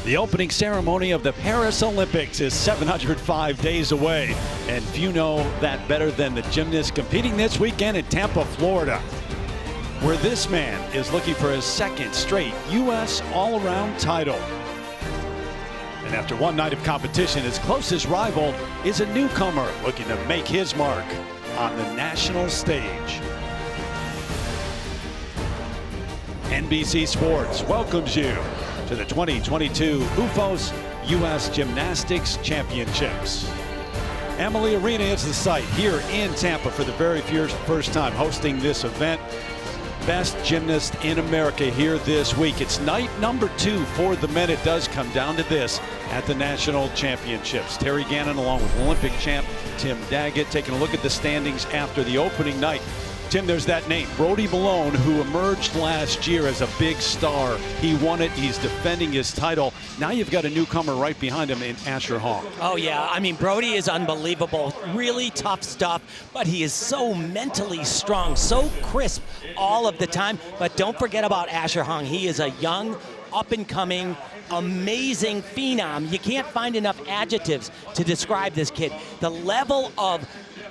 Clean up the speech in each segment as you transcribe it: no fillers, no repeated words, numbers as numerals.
The opening ceremony of the Paris Olympics is 705 days away, and few know that better than the gymnasts competing this weekend in Tampa, Florida, where this man is looking for his second straight U.S. all-around title. And after one night of competition, his closest rival is a newcomer looking to make his mark on the national stage. NBC Sports welcomes you to the 2022 OOFOS U.S. Gymnastics Championships. Amalie Arena is the site here in Tampa for the very first time hosting this event. Best gymnast in America here this week. It's night number 2 for the men. It does come down to this at the National Championships. Terry Gannon along with Olympic champ Tim Daggett taking a look at the standings after the opening night. Tim, there's that name, Brody Malone, who emerged last year as a big star. He won it. He's defending his title. Now you've got a newcomer right behind him in Asher Hong. Oh, yeah. I mean, Brody is unbelievable. Really tough stuff, but he is so mentally strong, so crisp all of the time. But don't forget about Asher Hong. He is a young, up-and-coming, amazing phenom. You can't find enough adjectives to describe this kid. The level of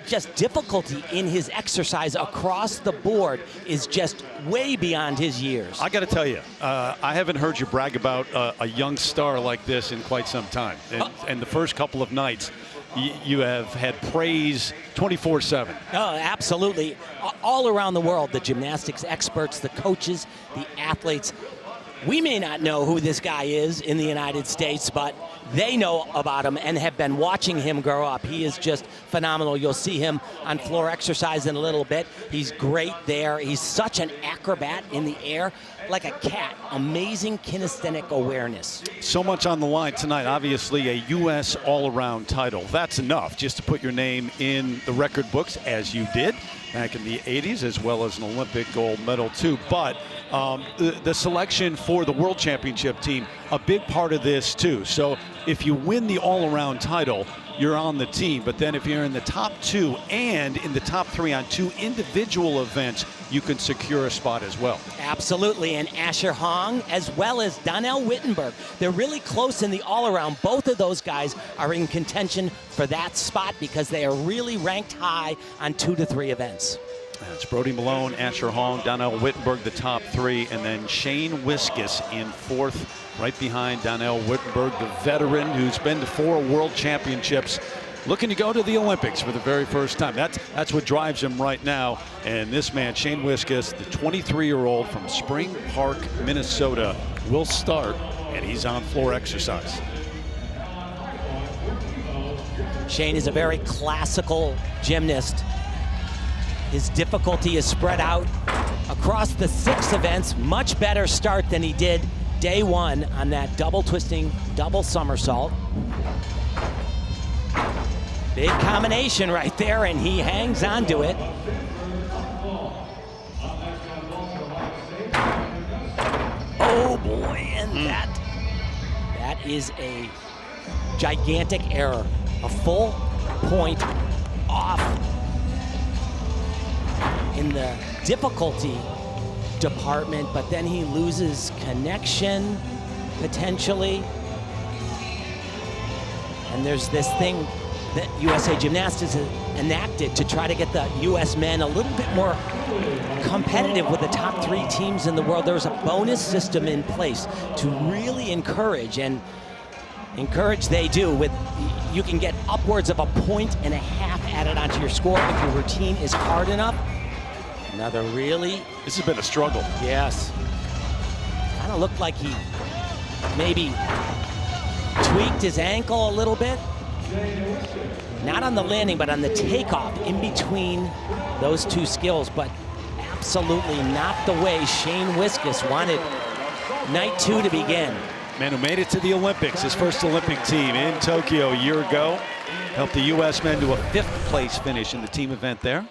just difficulty in his exercise across the board is just way beyond his years. I got to tell you, I haven't heard you brag about a young star like this in quite some time. And the first couple of nights, you have had praise 24/7. Oh, absolutely. All around the world, the gymnastics experts, the coaches, the athletes. We may not know who this guy is in the United States, but they know about him and have been watching him grow up. He is just phenomenal. You'll see him on floor exercise in a little bit. He's great there. He's such an acrobat in the air, like a cat. Amazing kinesthetic awareness. So much on the line tonight. Obviously, a U.S. all-around title. That's enough just to put your name in the record books, as you did back in the 80s, as well as an Olympic gold medal, too. But the selection for the World Championship team, a big part of this, too. So if you win the all-around title, you're on the team. But then if you're in the top 2 and in the top 3 on 2 individual events, you can secure a spot as well. Absolutely, and Asher Hong as well as Donnell Wittenberg. They're really close in the all-around. Both of those guys are in contention for that spot because they are really ranked high on 2 to 3 events. That's Brody Malone, Asher Hong, Donnell Wittenberg, the top 3, and then Shane Wiskus in 4th, right behind Donnell Wittenberg, the veteran who's been to 4 World Championships, looking to go to the Olympics for the very first time. That's what drives him right now. And this man, Shane Wiskus, the 23-year-old from Spring Park, Minnesota, will start, and he's on floor exercise. Shane is a very classical gymnast. His difficulty is spread out across the 6 events. Much better start than he did day 1 on that double twisting, double somersault. Big combination right there, and he hangs on to it. Oh boy, and that is a gigantic error. A full point off in the difficulty department, but then he loses connection potentially. And there's this thing that USA Gymnastics has enacted to try to get the U.S. men a little bit more competitive with the top 3 teams in the world. There's a bonus system in place to really encourage they do. With you can get upwards of 1.5 points added onto your score if your routine is hard enough. Another really... This has been a struggle. Yes. Kind of looked like he maybe tweaked his ankle a little bit. Not on the landing, but on the takeoff in between those 2 skills. But absolutely not the way Shane Wiskus wanted night 2 to begin. Man who made it to the Olympics, his first Olympic team in Tokyo a year ago. Helped the U.S. men to a 5th place finish in the team event there.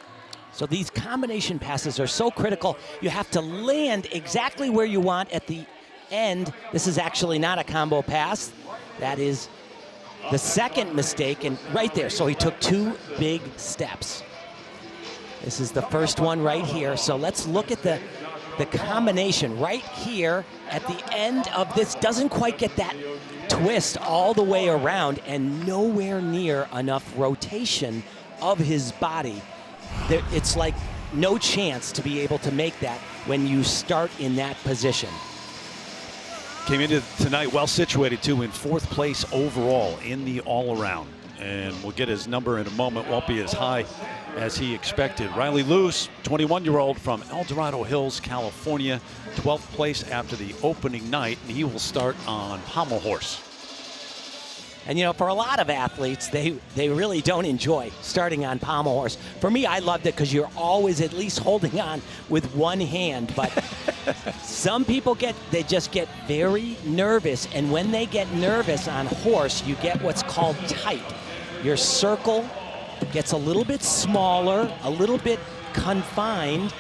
So these combination passes are so critical. You have to land exactly where you want at the end. This is actually not a combo pass. That is the second mistake, and right there. So he took 2 big steps. This is the first one right here. So let's look at the the combination right here at the end of this doesn't quite get that twist all the way around and nowhere near enough rotation of his body. It's like no chance to be able to make that when you start in that position. Came into tonight well situated too, in 4th place overall in the all-around. And we'll get his number in a moment. Won't be as high as he expected. Riley Luce, 21-year-old from El Dorado Hills, California, 12th place after the opening night, and he will start on pommel horse. And you know, for a lot of athletes, they really don't enjoy starting on pommel horse. For me, I loved it because you're always at least holding on with one hand. But some people just get very nervous. And when they get nervous on horse, you get what's called tight. Your circle gets a little bit smaller, a little bit confined,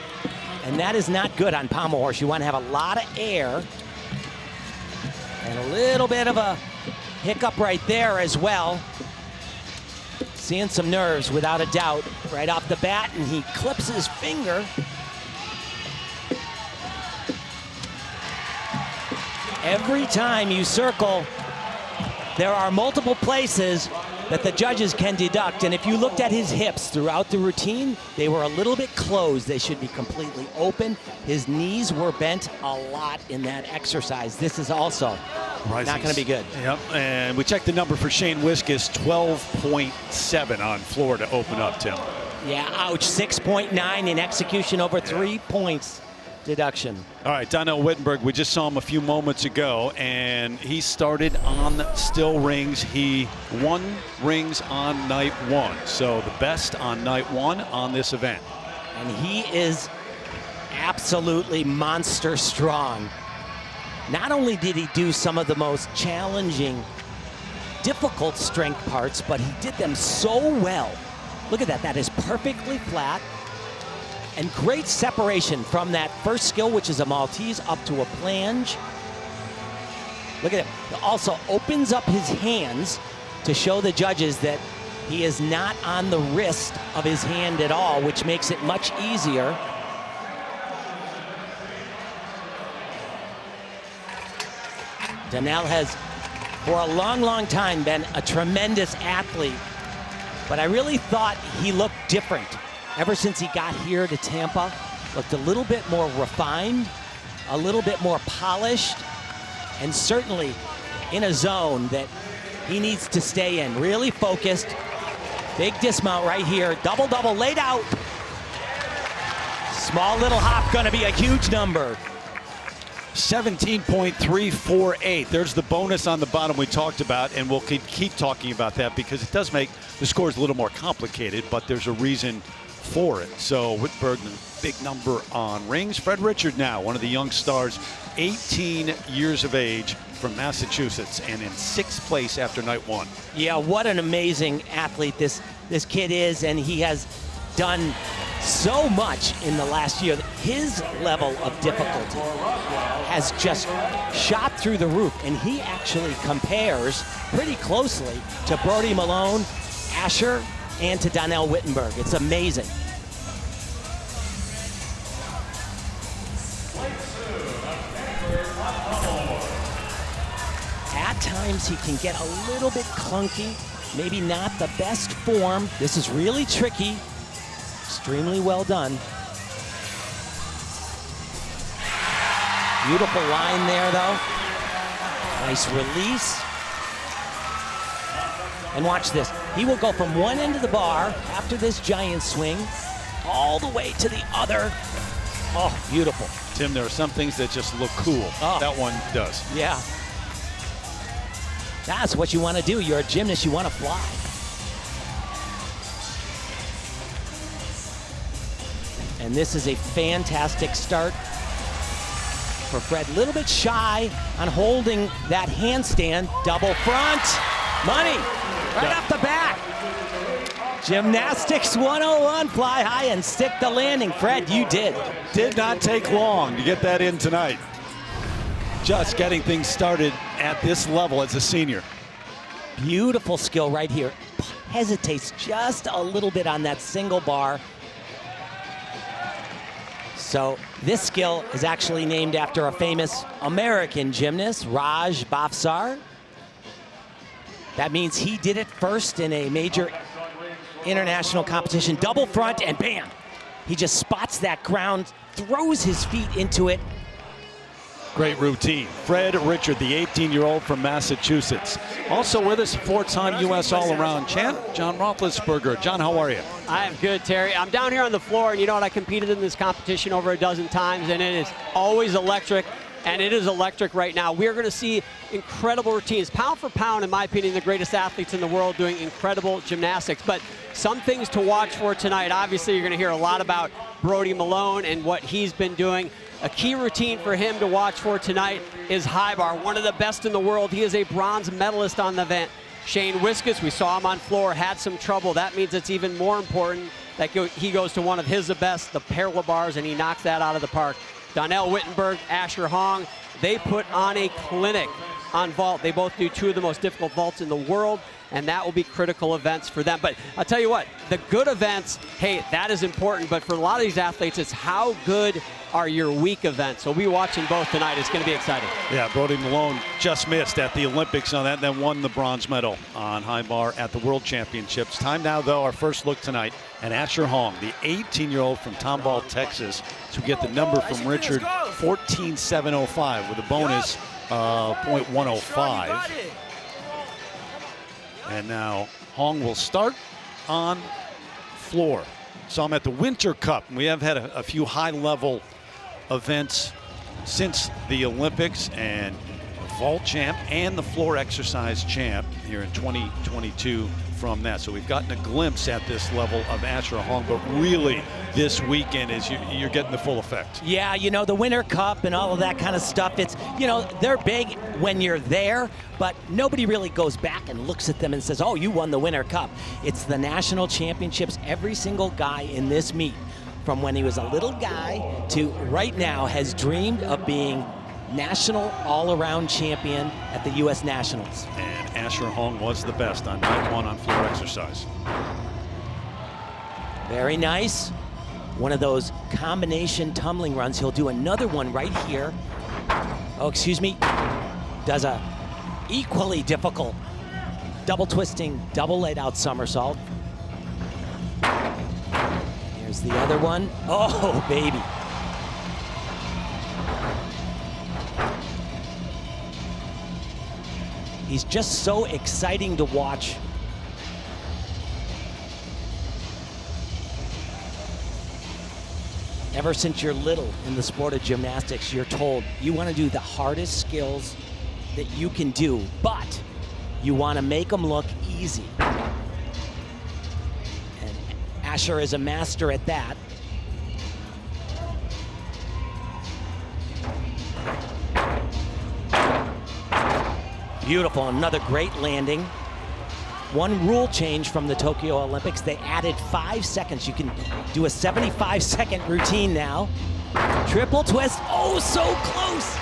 and that is not good on pommel horse. You want to have a lot of air and a little bit of a hiccup right there as well. Seeing some nerves without a doubt right off the bat, and he clips his finger. Every time you circle, there are multiple places that the judges can deduct, and if you looked at his hips throughout the routine, they were a little bit closed. They should be completely open. His knees were bent a lot in that exercise. This is also not going to be good. Yep, and we checked the number for Shane Wiskus, 12.7 on floor to open up, Tim. Yeah, ouch, 6.9 in execution over 3 points deduction. All right, Donnell Wittenberg, we just saw him a few moments ago, and he started on still rings. He won rings on night 1, so the best on night 1 on this event. And he is absolutely monster strong. Not only did he do some of the most challenging, difficult strength parts, but he did them so well. Look at that, that is perfectly flat. And great separation from that first skill, which is a Maltese, up to a flange. Look at it. It also opens up his hands to show the judges that he is not on the wrist of his hand at all, which makes it much easier. Donnell has, for a long, long time, been a tremendous athlete, but I really thought he looked different. Ever since he got here to Tampa, looked a little bit more refined, a little bit more polished, and certainly in a zone that he needs to stay in. Really focused. Big dismount right here. Double, double, laid out. Small little hop, gonna be a huge number. 17.348. There's the bonus on the bottom we talked about, and we'll keep talking about that because it does make the scores a little more complicated, but there's a reason for it. So Wittenberg, big number on rings. Fred Richard now, one of the young stars, 18 years of age from Massachusetts, and in 6th place after night 1. Yeah, what an amazing athlete this kid is, and he has done so much in the last year. His level of difficulty has just shot through the roof, and he actually compares pretty closely to Brody Malone, Asher, and to Donnell Wittenberg. It's amazing. At times he can get a little bit clunky, maybe not the best form. This is really tricky. Extremely well done. Beautiful line there though. Nice release. And watch this. He will go from one end of the bar after this giant swing all the way to the other. Oh, beautiful. Tim, there are some things that just look cool. Oh. That one does. Yeah. That's what you want to do. You're a gymnast. You want to fly. And this is a fantastic start for Fred. A little bit shy on holding that handstand. Double front. Money. Right off the bat. Gymnastics 101, fly high and stick the landing. Fred, you did. Did not take long to get that in tonight. Just getting things started at this level as a senior. Beautiful skill right here. Hesitates just a little bit on that single bar. So this skill is actually named after a famous American gymnast, Raj Bafsar. That means he did it first in a major international competition. Double front and bam! He just spots that ground, throws his feet into it. Great routine. Fred Richard, the 18-year-old from Massachusetts. Also with us, four-time U.S. all-around champ, John Roethlisberger. John, how are you? I am good, Terry. I'm down here on the floor, and you know what? I competed in this competition over a dozen times, and it is always electric, and it is electric right now. We are going to see incredible routines. Pound for pound, in my opinion, the greatest athletes in the world doing incredible gymnastics. But some things to watch for tonight. Obviously, you're going to hear a lot about Brody Malone and what he's been doing. A key routine for him to watch for tonight is high bar, one of the best in the world. He is a bronze medalist on the event. Shane Wiskus, we saw him on floor, had some trouble. That means it's even more important that he goes to one of his best, the parallel bars, and he knocks that out of the park. Donnell Wittenberg, Asher Hong, they put on a clinic on vault. They both do two of the most difficult vaults in the world, and that will be critical events for them. But I'll tell you what, the good events, hey, that is important, but for a lot of these athletes, it's how good are your weak events. So we'll be watching both tonight. It's going to be exciting. Yeah, Brody Malone just missed at the Olympics on that, then won the bronze medal on high bar at the World Championships. Time now, though, our first look tonight at Asher Hong, the 18-year-old from Tomball, Texas, to get the number from Richard, 14.705 with a bonus .105. And now Hong will start on floor. Saw him at the Winter Cup. We have had a few high-level events since the Olympics, and vault champ and the floor exercise champ here in 2022 from that. So we've gotten a glimpse at this level of Asher Hong, but really this weekend is you're getting the full effect. Yeah, you know, the Winter Cup and all of that kind of stuff, it's, you know, they're big when you're there, but nobody really goes back and looks at them and says, oh, you won the Winter Cup. It's the national championships. Every single guy in this meet, from when he was a little guy to right now, has dreamed of being national all-around champion at the U.S. Nationals. And Asher Hong was the best on night one on floor exercise. Very nice. One of those combination tumbling runs. He'll do another one right here. Oh, excuse me. Does a equally difficult double twisting, double laid out somersault. Here's the other one. Oh, baby. He's just so exciting to watch. Ever since you're little in the sport of gymnastics, you're told you want to do the hardest skills that you can do, but you want to make them look easy. And Asher is a master at that. Beautiful, another great landing. One rule change from the Tokyo Olympics, they added 5 seconds. You can do a 75-second routine now. Triple twist, oh, so close.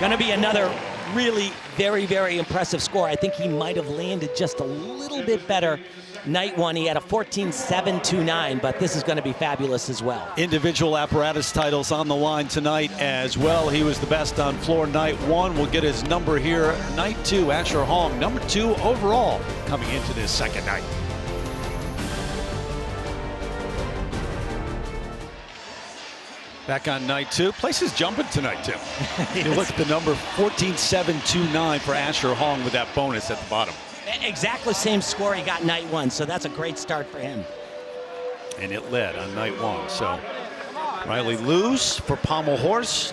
Gonna be another really very, very impressive score. I think he might have landed just a little bit better. Night one, he had a 14.729, but this is going to be fabulous as well. Individual apparatus titles on the line tonight as well. He was the best on floor night one. We'll get his number here. Night two, Asher Hong, number 2 overall, coming into this second night. Back on night two. Place is jumping tonight, Tim. You look at the number 14.729 for Asher Hong with that bonus at the bottom. Exactly same score he got night one, so that's a great start for him. And it led on night one. So Riley Lewis for Pommel Horse,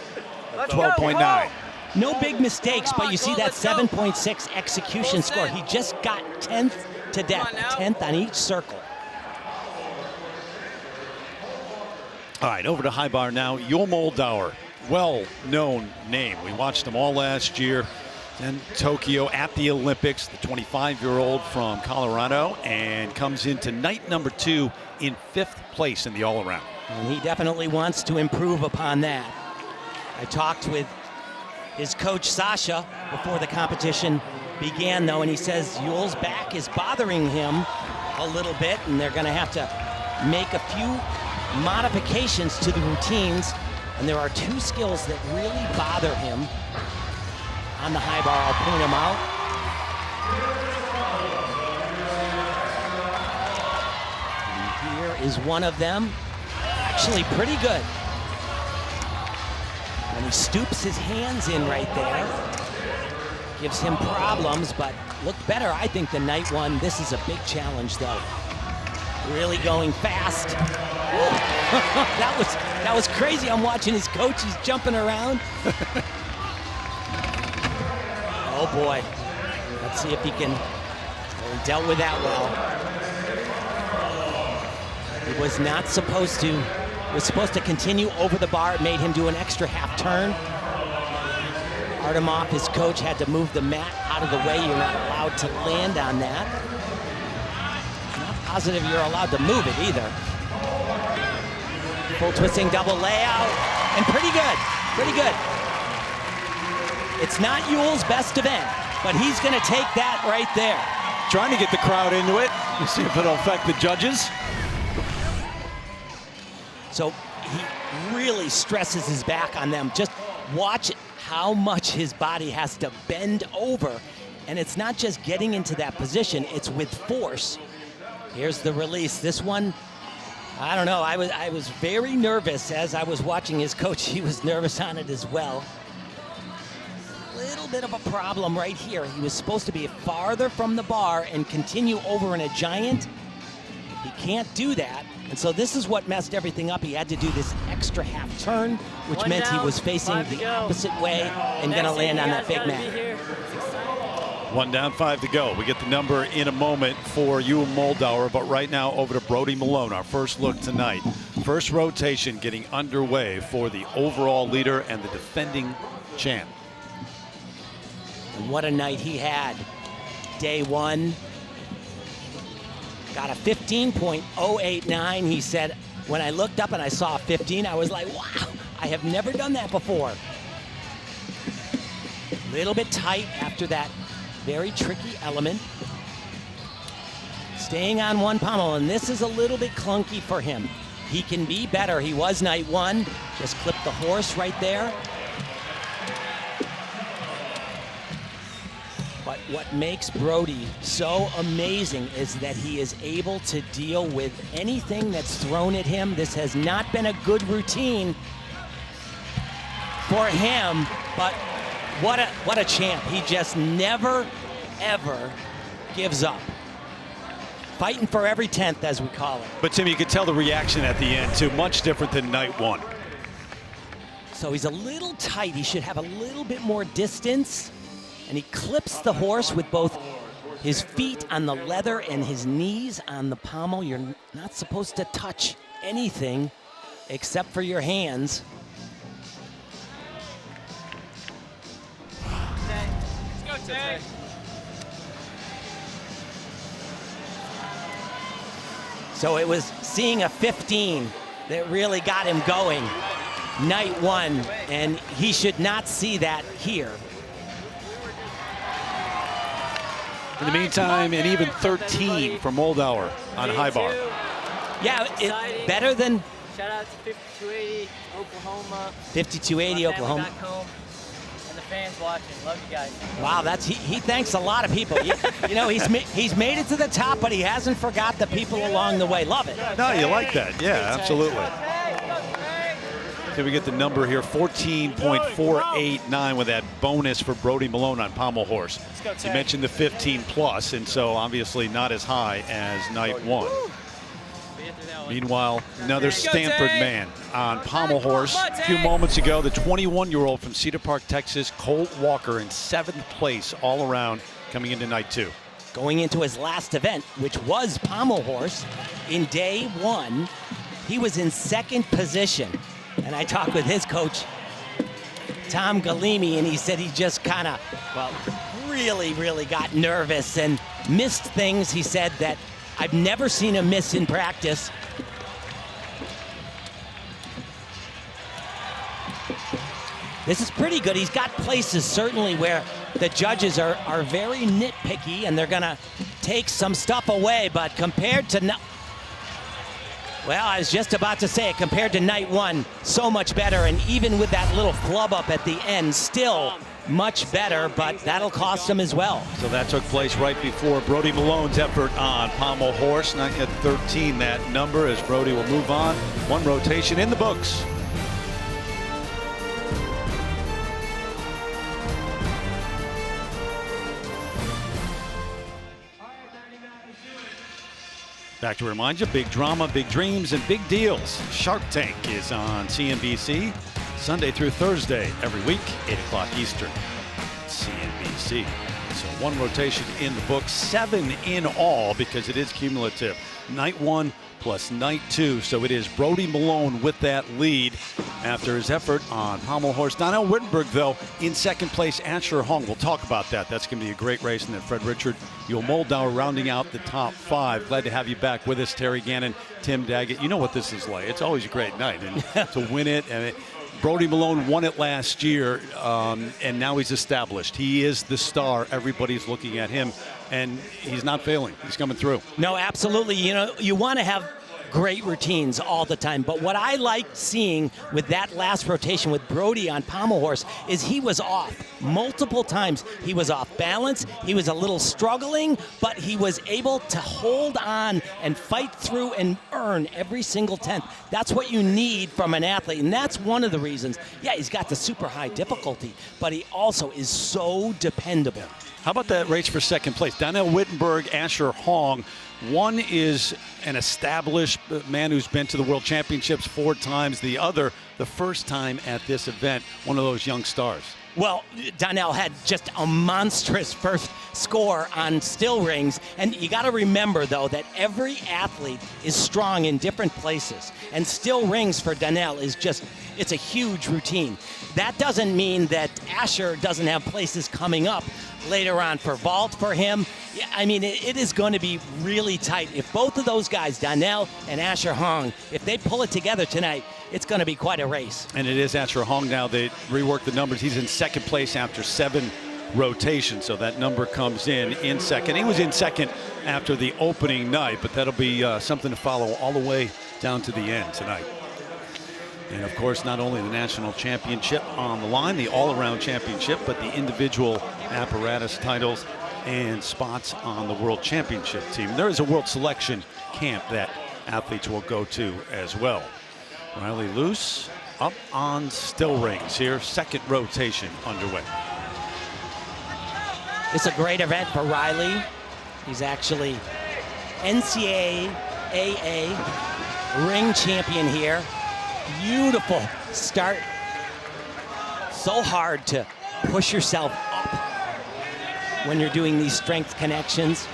12.9. No big mistakes, but you see that 7.6 execution score. He just got 10th to death, 10th on each circle. All right, over to high bar now. Yul Moldauer, well-known name. We watched him all last year in Tokyo at the Olympics, the 25-year-old from Colorado, and comes into night number 2 in 5th place in the all-around. And he definitely wants to improve upon that. I talked with his coach, Sasha, before the competition began, though, and he says Yul's back is bothering him a little bit, and they're going to have to make a few modifications to the routines, and there are 2 skills that really bother him. on the high bar. I'll point him out. And here is one of them. Actually pretty good. And he stoops his hands in right there. Gives him problems, but looked better, I think, than night one. This is a big challenge, though. Really going fast. that was crazy. I'm watching his coach. He's jumping around. Oh boy. Let's see if he can. Well, he dealt with that well. He was not supposed to. He was supposed to continue over the bar. It made him do an extra half turn. Artemov, his coach, had to move the mat out of the way. You're not allowed to land on that. Not positive you're allowed to move it either. Full twisting double layout, and pretty good, pretty good. It's not Yule's best event, but he's gonna take that right there. Trying to get the crowd into it. We'll see if it'll affect the judges. So he really stresses his back on them. Just watch how much his body has to bend over. And it's not just getting into that position, it's with force. Here's the release. This one, I don't know, I was very nervous as I was watching his coach. He was nervous on it as well. Little bit of a problem right here. He was supposed to be farther from the bar and continue over in a giant. He can't do that. And so this is what messed everything up. He had to do this extra half turn, which meant he was facing the opposite way and gonna land on that big mat. 1 down, 5 to go. We get the number in a moment for you, Moldauer, but right now over to Brody Malone, our first look tonight. First rotation getting underway for the overall leader and the defending champ. And what a night he had. Day one. Got a 15.089. He said, when I looked up and I saw 15, I was like, wow, I have never done that before. A little bit tight after that very tricky element. Staying on one pommel, and this is a little bit clunky for him. He can be better. He was night one. Just clipped the horse right there. But what makes Brody so amazing is that he is able to deal with anything that's thrown at him. This has not been a good routine for him, but what a champ. He just never, ever gives up. Fighting for every 10th, as we call it. But Tim, you could tell the reaction at the end, too. Much different than night one. So he's a little tight. He should have a little bit more distance. And he clips the horse with both his feet on the leather and his knees on the pommel. You're not supposed to touch anything except for your hands. Let's go, Tay. So it was seeing a 15 that really got him going. Night one, and he should not see that here. In the meantime, an even 13 for Moldauer on high bar. Yeah, better than Shout out to 5280 Oklahoma. 5280 Oklahoma. Back home. And the fans watching. Love you guys. Wow, he thanks a lot of people. You know, he's made it to the top, but he hasn't forgot the people along the way. Love it. No, you like that. Yeah, absolutely. So we get the number here, 14.489 with that bonus for Brody Malone on pommel horse. You mentioned the 15 plus, and so obviously not as high as night one. Meanwhile, another Stanford man on pommel horse. A few moments ago, the 21-year-old from Cedar Park, Texas, Colt Walker, in 7th place all around coming into night two. Going into his last event, which was pommel horse, in day one, he was in 2nd position. And I talked with his coach, Tom Galimi, and he said he just kind of, well, really got nervous and missed things. He said that I've never seen him miss in practice. This is pretty good. He's got places certainly where the judges are very nitpicky and they're gonna take some stuff away, but compared to well, I was just about to say it, compared to night one, so much better, and even with that little flub up at the end, still much better, but that'll cost him as well. So that took place right before Brody Malone's effort on pommel horse. Not yet 13, that number, as Brody will move on. One rotation in the books. Back to remind you, big drama, big dreams, and big deals. Shark Tank is on CNBC Sunday through Thursday every week, 8 o'clock Eastern. CNBC. So one rotation in the book, 7 in all, because it is cumulative. Night 1 plus night 2. So it is Brody Malone with that lead after his effort on pommel horse. Donnell Wittenberg, though, in second place. Asher Hong. We'll talk about that. That's going to be a great race. And then Fred Richard, Yul Moldauer rounding out the top 5. Glad to have you back with us, Terry Gannon, Tim Daggett. You know what this is like. It's always a great night. And to win it, and Brody Malone won it last year, and now he's established. He is the star. Everybody's looking at him, and he's not failing. He's coming through. No, absolutely. You know, you want to have great routines all the time, but what I liked seeing with that last rotation with Brody on pommel horse is he was off multiple times. He was off balance. He was a little struggling, but he was able to hold on and fight through and earn every single tenth. That's what you need from an athlete, and that's one of the reasons. Yeah, he's got the super high difficulty, but he also is so dependable. How about that race for second place? Donnell Wittenberg, Asher Hong. One is an established man who's been to the World Championships 4 times. The other, the first time at this event, one of those young stars. Well, Donnell had just a monstrous first score on still rings. And you got to remember, though, that every athlete is strong in different places. And still rings for Donnell is just, it's a huge routine. That doesn't mean that Asher doesn't have places coming up later on for vault for him. Yeah, I mean, it is going to be really tight. If both of those guys, Donnell and Asher Hong, if they pull it together tonight, it's going to be quite a race. And it is Asher Hong now. They reworked the numbers. He's in second place after 7 rotations, so that number comes in second. He was in second after the opening night, but that'll be something to follow all the way down to the end tonight. And of course, not only the national championship on the line, the all-around championship, but the individual apparatus titles and spots on the world championship team. There is a world selection camp that athletes will go to as well. Riley Luce up on still rings here, second rotation underway. It's a great event for Riley. He's actually NCAA ring champion here. Beautiful start. So hard to push yourself up when you're doing these strength connections.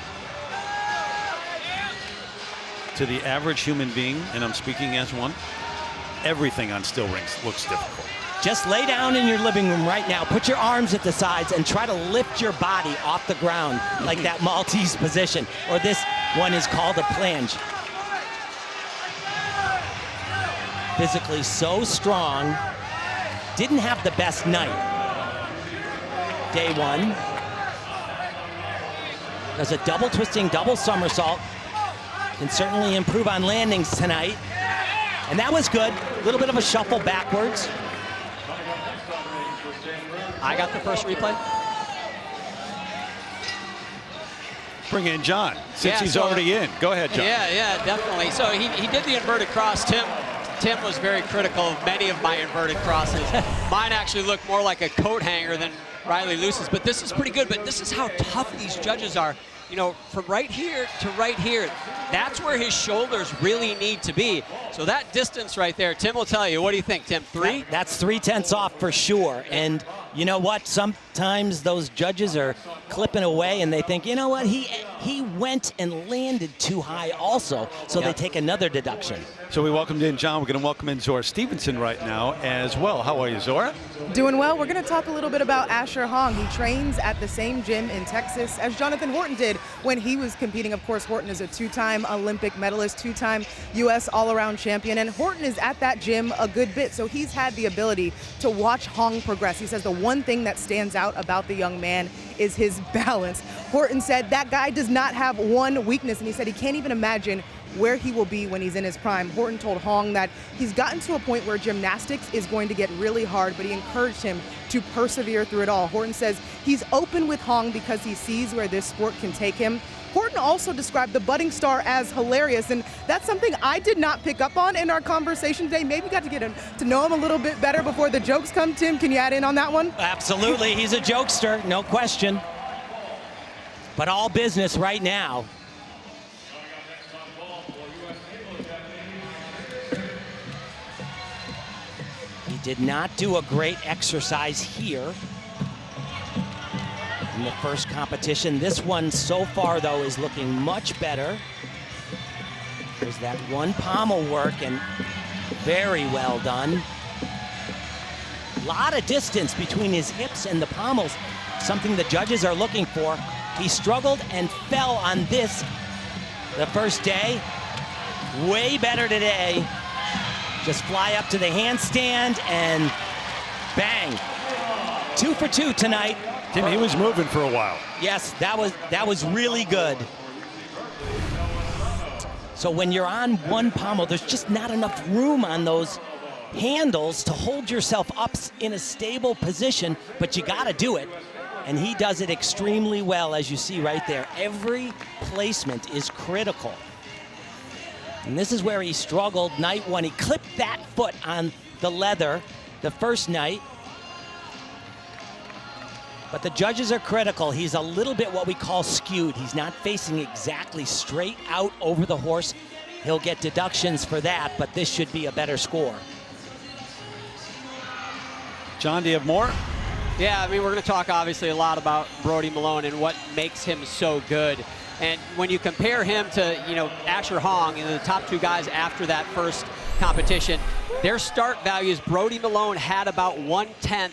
To the average human being, and I'm speaking as one, everything on still rings looks difficult. Just lay down in your living room right now, put your arms at the sides, and try to lift your body off the ground like that Maltese position, or this one is called a planche. Physically so strong, didn't have the best night. Day 1. Does a double twisting, double somersault. Can certainly improve on landings tonight. And that was good. A little bit of a shuffle backwards. I got the first replay. Bring in John, since he's already in. Go ahead, John. Yeah, definitely. So he did the inverted cross. Tim was very critical of many of my inverted crosses. Mine actually looked more like a coat hanger than Riley Luce's, but this is pretty good. But this is how tough these judges are. You know, from right here to right here, that's where his shoulders really need to be. So that distance right there, Tim will tell you. What do you think, Tim? 3? That's 3/10 off for sure. And you know what? Sometimes those judges are clipping away and they think, you know what? He went and landed too high also. So they take another deduction. So we welcomed in John. We're going to welcome in Zora Stevenson right now as well. How are you, Zora? Doing well. We're going to talk a little bit about Asher Hong. He trains at the same gym in Texas as Jonathan Horton did when he was competing. Of course, Horton is a 2-time Olympic medalist, 2-time U.S. all-around champion, and Horton is at that gym a good bit, so he's had the ability to watch Hong progress. He says the one thing that stands out about the young man is his balance. Horton said that guy does not have one weakness, and he said he can't even imagine where he will be when he's in his prime. Horton told Hong that he's gotten to a point where gymnastics is going to get really hard, but he encouraged him to persevere through it all. Horton says he's open with Hong because he sees where this sport can take him. Horton also described the budding star as hilarious, and that's something I did not pick up on in our conversation today. Maybe got to get to know him a little bit better before the jokes come. Tim, can you add in on that one? Absolutely, he's a jokester, no question. But all business right now. He did not do a great exercise here in the first competition. This one so far, though, is looking much better. There's that one pommel work, and very well done. A lot of distance between his hips and the pommels, something the judges are looking for. He struggled and fell on this the first day. Way better today. Just fly up to the handstand and bang. 2 for 2 tonight. Tim, he was moving for a while. Yes, that was really good. So when you're on one pommel, there's just not enough room on those handles to hold yourself up in a stable position, but you gotta do it. And he does it extremely well, as you see right there. Every placement is critical. And this is where he struggled night one. He clipped that foot on the leather the first night. But the judges are critical. He's a little bit what we call skewed. He's not facing exactly straight out over the horse. He'll get deductions for that, but this should be a better score. John, do you have more? Yeah, I mean, we're going to talk obviously a lot about Brody Malone and what makes him so good. And when you compare him to, you know, Asher Hong and the top two guys after that first competition, their start values, Brody Malone had about 1/10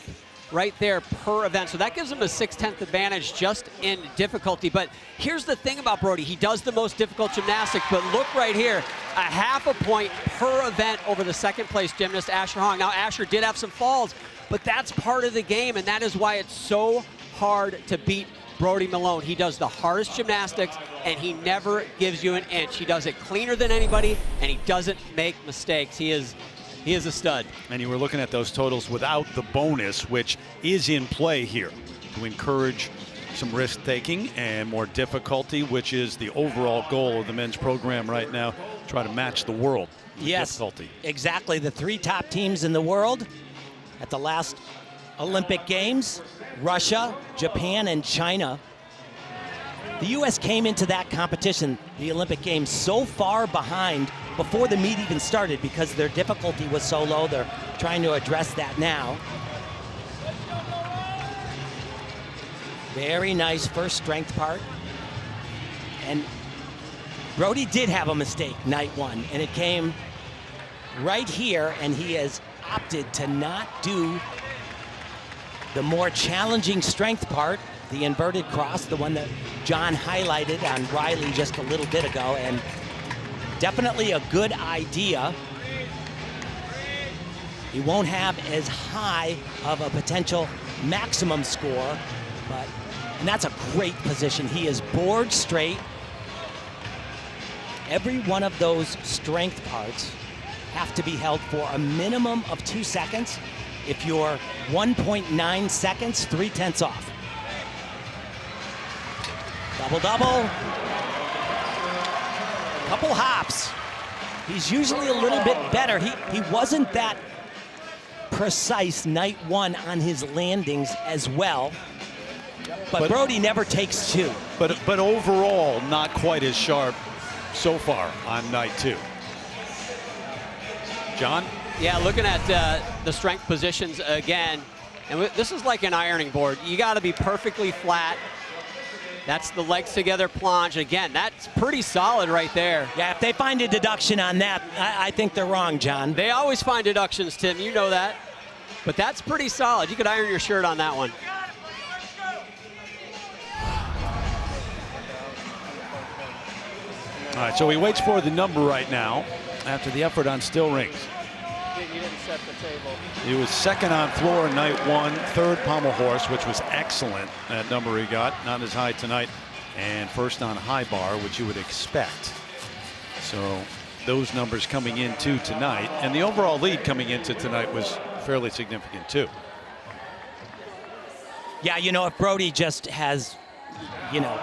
right there per event. So that gives him a 6/10 advantage just in difficulty. But here's the thing about Brody. He does the most difficult gymnastics, but look right here, a 0.5 point per event over the second place gymnast, Asher Hong. Now, Asher did have some falls, but that's part of the game, and that is why it's so hard to beat Brody Malone. He does the hardest gymnastics, and he never gives you an inch. He does it cleaner than anybody, and he doesn't make mistakes. He is a stud. And you were looking at those totals without the bonus, which is in play here to encourage some risk taking and more difficulty, which is the overall goal of the men's program right now. Try to match the world. Yes, difficulty. Exactly. The 3 top teams in the world at the last Olympic Games, Russia, Japan, and China. The U.S. came into that competition, the Olympic Games, so far behind before the meet even started because their difficulty was so low. They're trying to address that now. Very nice first strength part. And Brody did have a mistake night one, and it came right here, and he has opted to not do the more challenging strength part, the inverted cross, the one that John highlighted on Riley just a little bit ago, and definitely a good idea. He won't have as high of a potential maximum score, and that's a great position. He is board straight. Every one of those strength parts have to be held for a minimum of 2 seconds. If you're 1.9 seconds, 3/10 off. Double-double. Couple hops. He's usually a little bit better. He wasn't that precise night one on his landings as well. But Brody never takes 2. But overall, not quite as sharp so far on night 2. John? Yeah, looking at the strength positions again, and this is like an ironing board. You got to be perfectly flat. That's the legs together plunge. Again, that's pretty solid right there. Yeah, if they find a deduction on that, I think they're wrong, John. They always find deductions, Tim. You know that. But that's pretty solid. You could iron your shirt on that one. All right, so he waits for the number right now after the effort on still rings. You didn't set the table. He was second on floor night 1, third pommel horse, which was excellent. That number he got, not as high tonight. And first on high bar, which you would expect. So those numbers coming into tonight, and the overall lead coming into tonight was fairly significant too. Yeah, you know, if Brody just has, you know,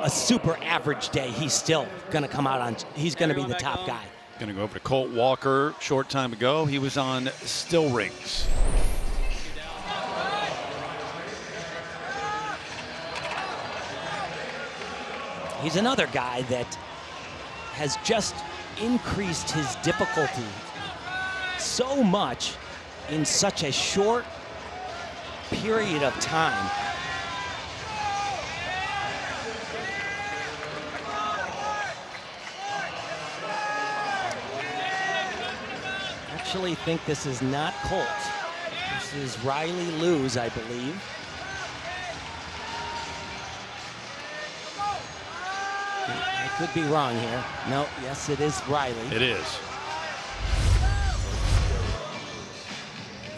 a super average day, he's still going to come out on, he's going to be the top guy. Going to go over to Colt Walker. Short time ago, he was on still rings. He's another guy that has just increased his difficulty so much in such a short period of time. I actually think this is not Colt. This is Riley Lewis, I believe. I could be wrong here. No, yes, it is Riley. It is.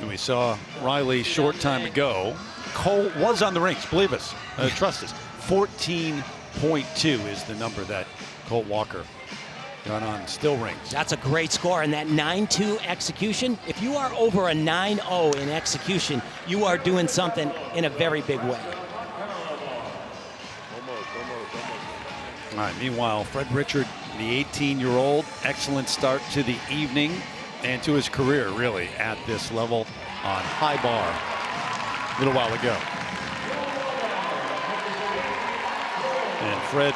And we saw Riley short time ago. Cole was on the rings, believe us, trust us. 14.2 is the number that Colt Walker got on still rings. That's a great score, and that 9-2 execution, if you are over a 9-0 in execution, you are doing something in a very big way. All right, meanwhile, Fred Richard, the 18-year-old, excellent start to the evening and to his career, really, at this level on high bar a little while ago. And Fred,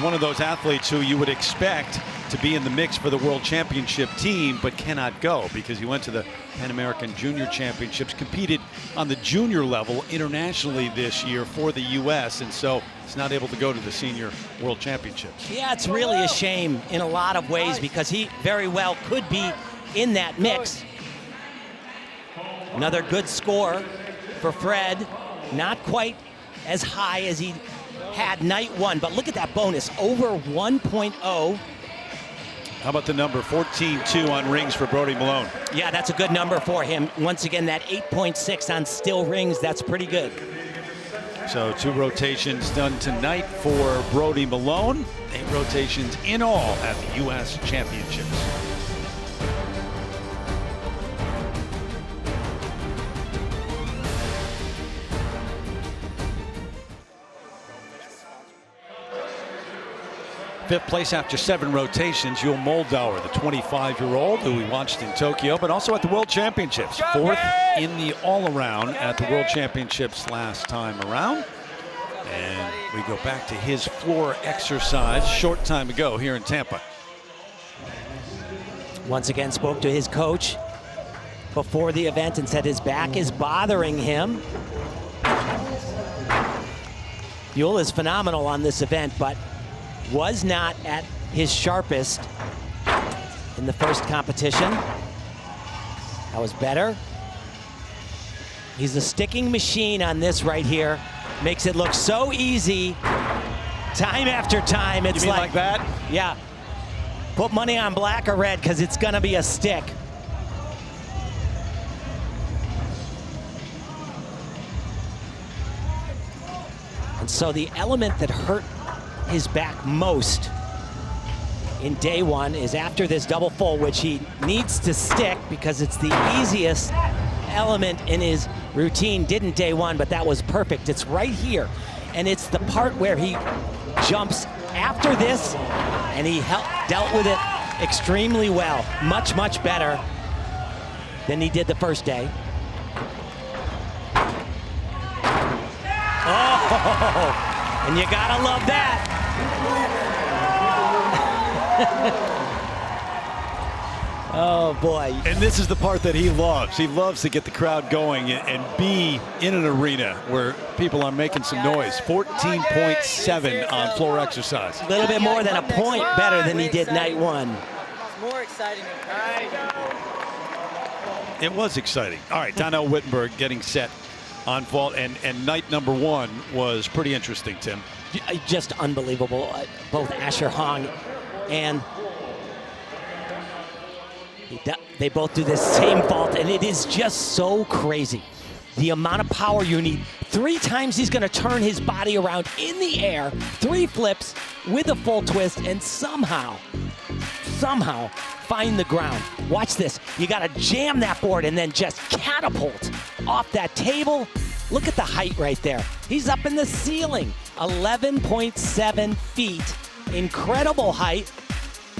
one of those athletes who you would expect to be in the mix for the World Championship team, but cannot go because he went to the Pan American Junior Championships, competed on the junior level internationally this year for the U.S., and so he's not able to go to the Senior World Championships. Yeah, it's really a shame in a lot of ways because he very well could be in that mix. Another good score for Fred, not quite as high as he had night one, but look at that bonus, over 1.0. How about the number 14-2 on rings for Brody Malone? Yeah, that's a good number for him. Once again, that 8.6 on still rings, that's pretty good. So 2 rotations done tonight for Brody Malone. 8 rotations in all at the U.S. Championships. Fifth place after 7 rotations, Yul Moldauer, the 25-year-old who we watched in Tokyo, but also at the World Championships. 4th in the all-around at the World Championships last time around. And we go back to his floor exercise short time ago here in Tampa. Once again, spoke to his coach before the event and said his back is bothering him. Yul is phenomenal on this event, but was not at his sharpest in the first competition. That was better. He's a sticking machine on this right here. Makes it look so easy time after time. It's you mean like that? Yeah. Put money on black or red because it's gonna be a stick. And so the element that hurt his back most in day one is after this double full, which he needs to stick because it's the easiest element in his routine. Didn't day one, but that was perfect. It's right here, and it's the part where he jumps after this, and he dealt with it extremely well. Much, much better than he did the first day. Oh, and you gotta love that. Oh boy. And this is the part that he loves. He loves to get the crowd going and be in an arena where people are making some noise. 14.7 on floor exercise. A little bit more than a point better than he did night one. It's more exciting. It was exciting. All right, Donnell Wittenberg getting set on vault, and night number 1 was pretty interesting, Tim. Just unbelievable. Both Asher Hong and they both do this same vault, and it is just so crazy. the amount of power you need. 3 times he's gonna turn his body around in the air, 3 flips with a full twist, and somehow find the ground. Watch this. You gotta jam that board and then just catapult off that table. Look at the height right there. He's up in the ceiling, 11.7 feet. Incredible height.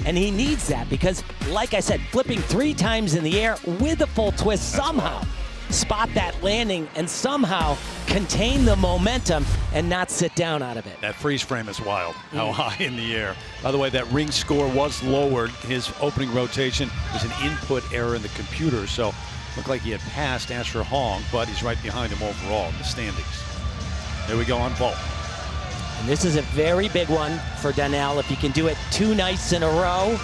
And he needs that because, like I said, flipping 3 times in the air with a full twist, somehow spot that landing and somehow contain the momentum and not sit down out of it. That freeze frame is wild, how high in the air. By the way, that ring score was lowered. His opening rotation was an input error in the computer, so looked like he had passed Asher Hong, but he's right behind him overall in the standings. Here we go on vault. And this is a very big one for Donnell. If he can do it 2 nights in a row,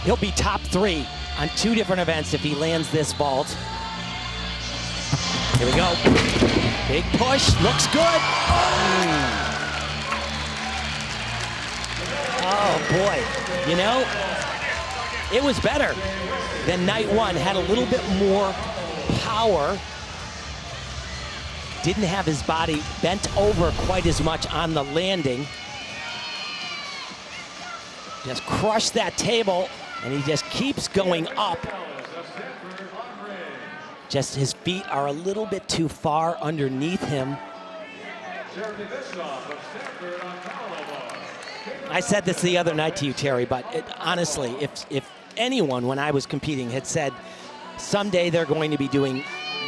he'll be top 3 on 2 different events if he lands this vault. Here we go. Big push, looks good. Oh boy, you know, it was better than night 1. Had a little bit more power. Didn't have his body bent over quite as much on the landing. Just crushed that table, and he just keeps going up. Just his feet are a little bit too far underneath him. I said this the other night to you, Terry, but honestly, if anyone, when I was competing, had said someday they're going to be doing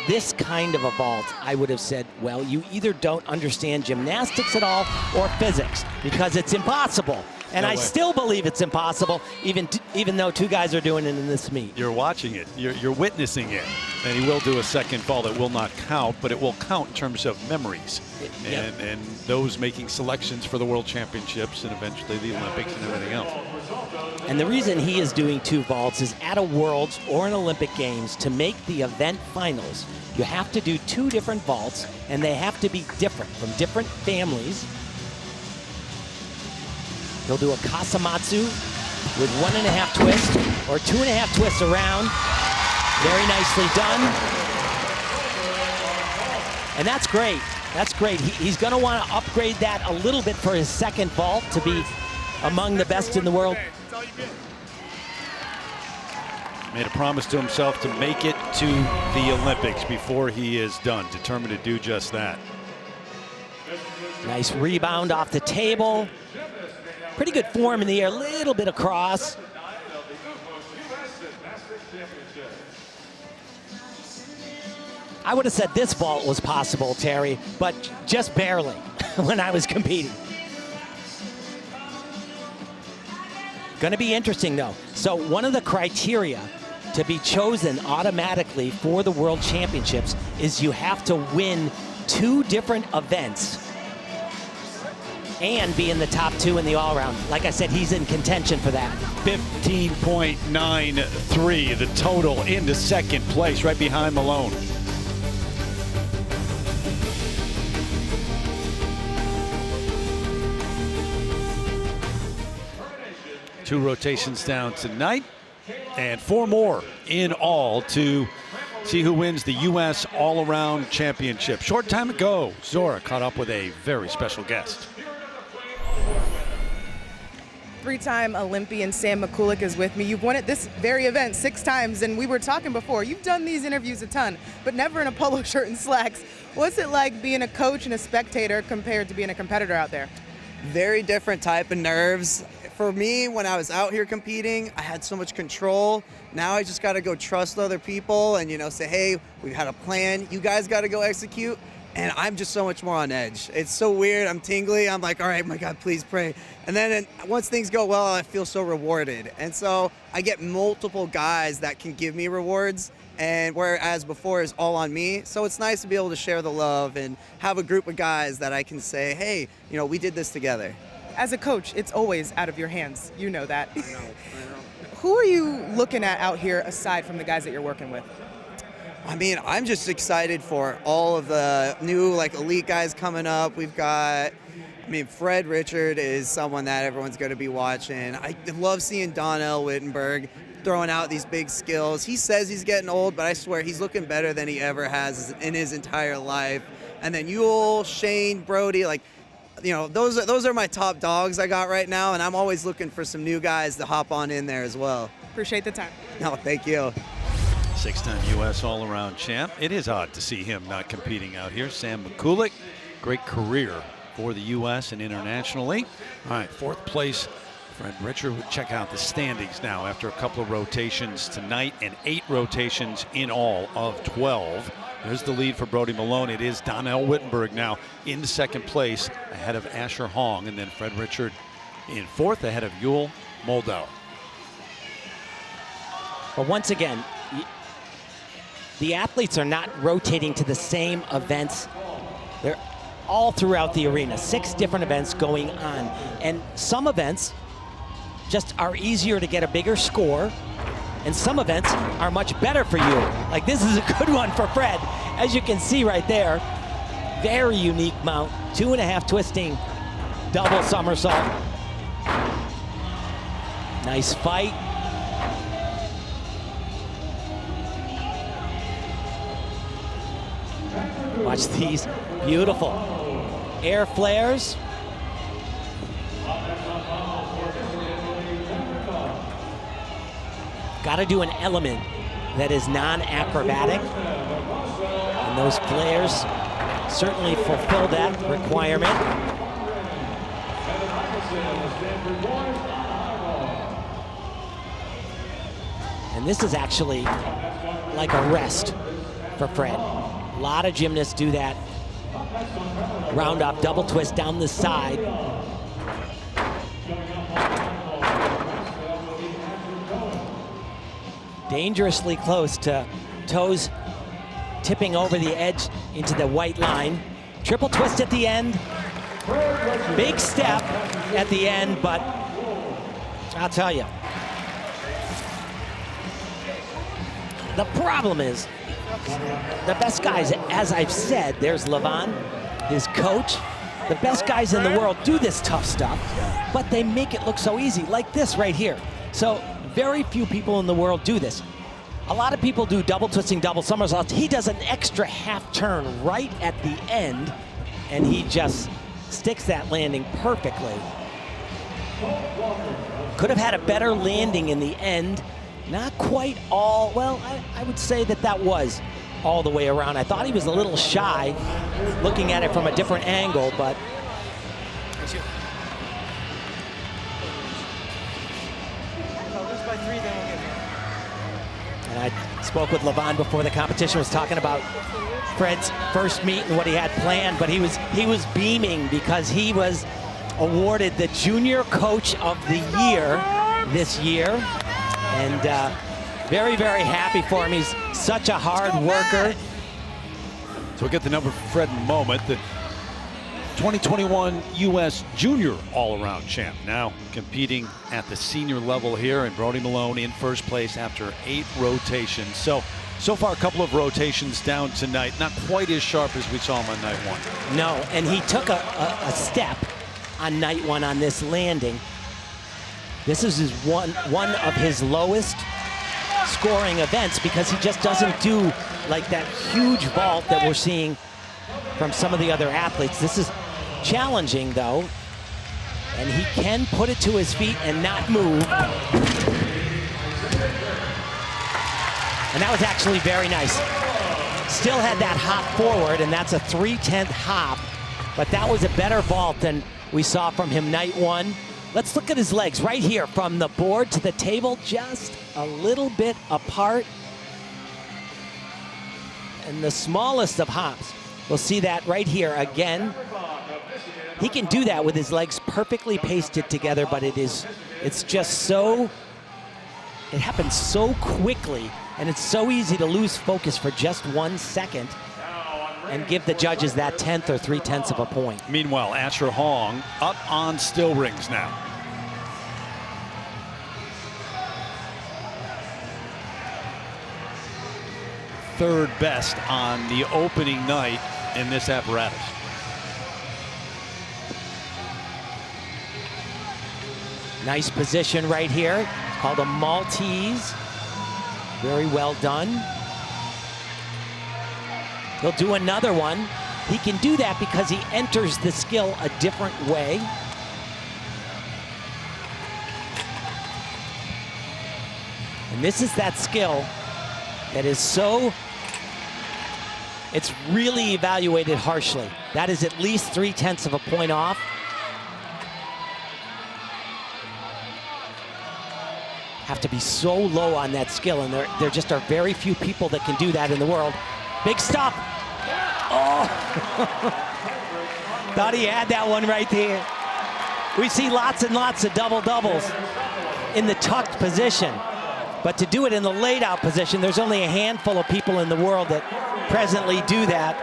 this kind of a vault, I would have said, well, you either don't understand gymnastics at all or physics, because it's impossible. And No I way. still believe it's impossible, even though 2 guys are doing it in this meet. You're watching it, you're witnessing it, and he will do a second vault. It will not count, but it will count in terms of memories. Yep. And those making selections for the World Championships and eventually the Olympics and everything else. And the reason he is doing 2 vaults is at a Worlds or an Olympic Games, to make the event finals, you have to do 2 different vaults, and they have to be different from different families. He'll do a Kasamatsu with 1.5 twist or 2.5 twists around. Very nicely done. And that's great. That's great. He's going to want to upgrade that a little bit for his second vault to be among the best in the world. Made a promise to himself to make it to the Olympics before he is done. Determined to do just that. Nice rebound off the table. Pretty good form in the air, little bit across. I would have said this vault was possible, Terry, but just barely when I was competing. Gonna be interesting though. So one of the criteria to be chosen automatically for the World Championships is you have to win 2 different events and be in the top 2 in the all-around. Like I said, he's in contention for that. 15.93, the total, into second place, right behind Malone. Two rotations down tonight, and 4 more in all to see who wins the U.S. All-Around Championship. Short time ago, Zora caught up with a very special guest. 3-time Olympian Sam Mikulik is with me. You've won at this very event 6 times, and we were talking before. You've done these interviews a ton, but never in a polo shirt and slacks. What's it like being a coach and a spectator compared to being a competitor out there? Very different type of nerves. For me, when I was out here competing, I had so much control. Now I just got to go trust other people and, say, hey, we've had a plan. You guys got to go execute. And I'm just so much more on edge. It's so weird. I'm tingly. I'm like, all right, my God, please pray. And then once things go well, I feel so rewarded. And so I get multiple guys that can give me rewards. And whereas before is all on me. So it's nice to be able to share the love and have a group of guys that I can say, hey, we did this together. As a coach, it's always out of your hands. You know that. I know. Who are you looking at out here aside from the guys that you're working with? I mean, I'm just excited for all of the new elite guys coming up. We've got, Fred Richard is someone that everyone's going to be watching. I love seeing Donnell Wittenberg. throwing out these big skills. He says he's getting old, but I swear he's looking better than he ever has in his entire life. And then Yule, Shane, Brody, like, you know, those are my top dogs I got right now, and I'm always looking for some new guys to hop on in there as well. Appreciate the time. No, thank you. 6-time U.S. all-around champ. It is odd to see him not competing out here. Sam McCulloch, great career for the U.S. and internationally. All right, 4th place, Fred Richard. We'll check out the standings now after a couple of rotations tonight and 8 rotations in all of 12. There's the lead for Brody Malone. It is Donnell Wittenberg now in 2nd place ahead of Asher Hong, and then Fred Richard in 4th ahead of Yule Moldau. But once again, the athletes are not rotating to the same events. They're all throughout the arena. 6 different events going on. And some events just are easier to get a bigger score, and some events are much better for you. Like this is a good one for Fred. As you can see right there, very unique mount. 2.5 twisting double somersault. Nice fight. Watch these beautiful air flares. Got to do an element that is non-acrobatic, and those flares certainly fulfill that requirement. And this is actually like a rest for Fred. A lot of gymnasts do that. Round off double twist down the side. Dangerously close to toes tipping over the edge into the white line. Triple twist at the end. Big step at the end, but I'll tell you, the problem is the best guys, as I've said, there's Levon, his coach. The best guys in the world do this tough stuff, but they make it look so easy, like this right here. So very few people in the world do this. A lot of people do double twisting, double somersaults. He does an extra half turn right at the end, and he just sticks that landing perfectly. Could have had a better landing in the end. Not quite all, well, I would say that was all the way around. I thought he was a little shy, looking at it from a different angle, but and I spoke with Levon before the competition, was talking about Fred's first meet and what he had planned, but he was beaming because he was awarded the Junior Coach of the Year this year, and very, very happy for him. He's such a hard worker. So we'll get the number for Fred in a moment. The 2021 U.S. Junior all-around champ, now competing at the senior level here, and Brody Malone in first place after 8 rotations. So far a couple of rotations down tonight, not quite as sharp as we saw him on night 1. No, and he took a step on night 1 on this landing. This is one of his lowest scoring events because he just doesn't do like that huge vault that we're seeing from some of the other athletes. This is challenging though, and he can put it to his feet and not move. And that was actually very nice. Still had that hop forward, and that's a 3/10 hop, but that was a better vault than we saw from him night 1. Let's look at his legs right here from the board to the table, just a little bit apart. And the smallest of hops. We'll see that right here again. He can do that with his legs perfectly pasted together, but it's just so, it happens so quickly, and it's so easy to lose focus for just 1 second and give the judges that 10th or 3/10 of a point. Meanwhile, Asher Hong up on still rings now. Third best on the opening night in this apparatus. Nice position right here. called a Maltese. Very well done. He'll do another one. He can do that because he enters the skill a different way. And this is that skill that is so, it's really evaluated harshly. That is at least 3/10 of a point off. Have to be so low on that skill, and there just are very few people that can do that in the world. Big stop. Oh, thought he had that one right there. We see lots and lots of double-doubles in the tucked position, but to do it in the laid-out position, there's only a handful of people in the world that presently do that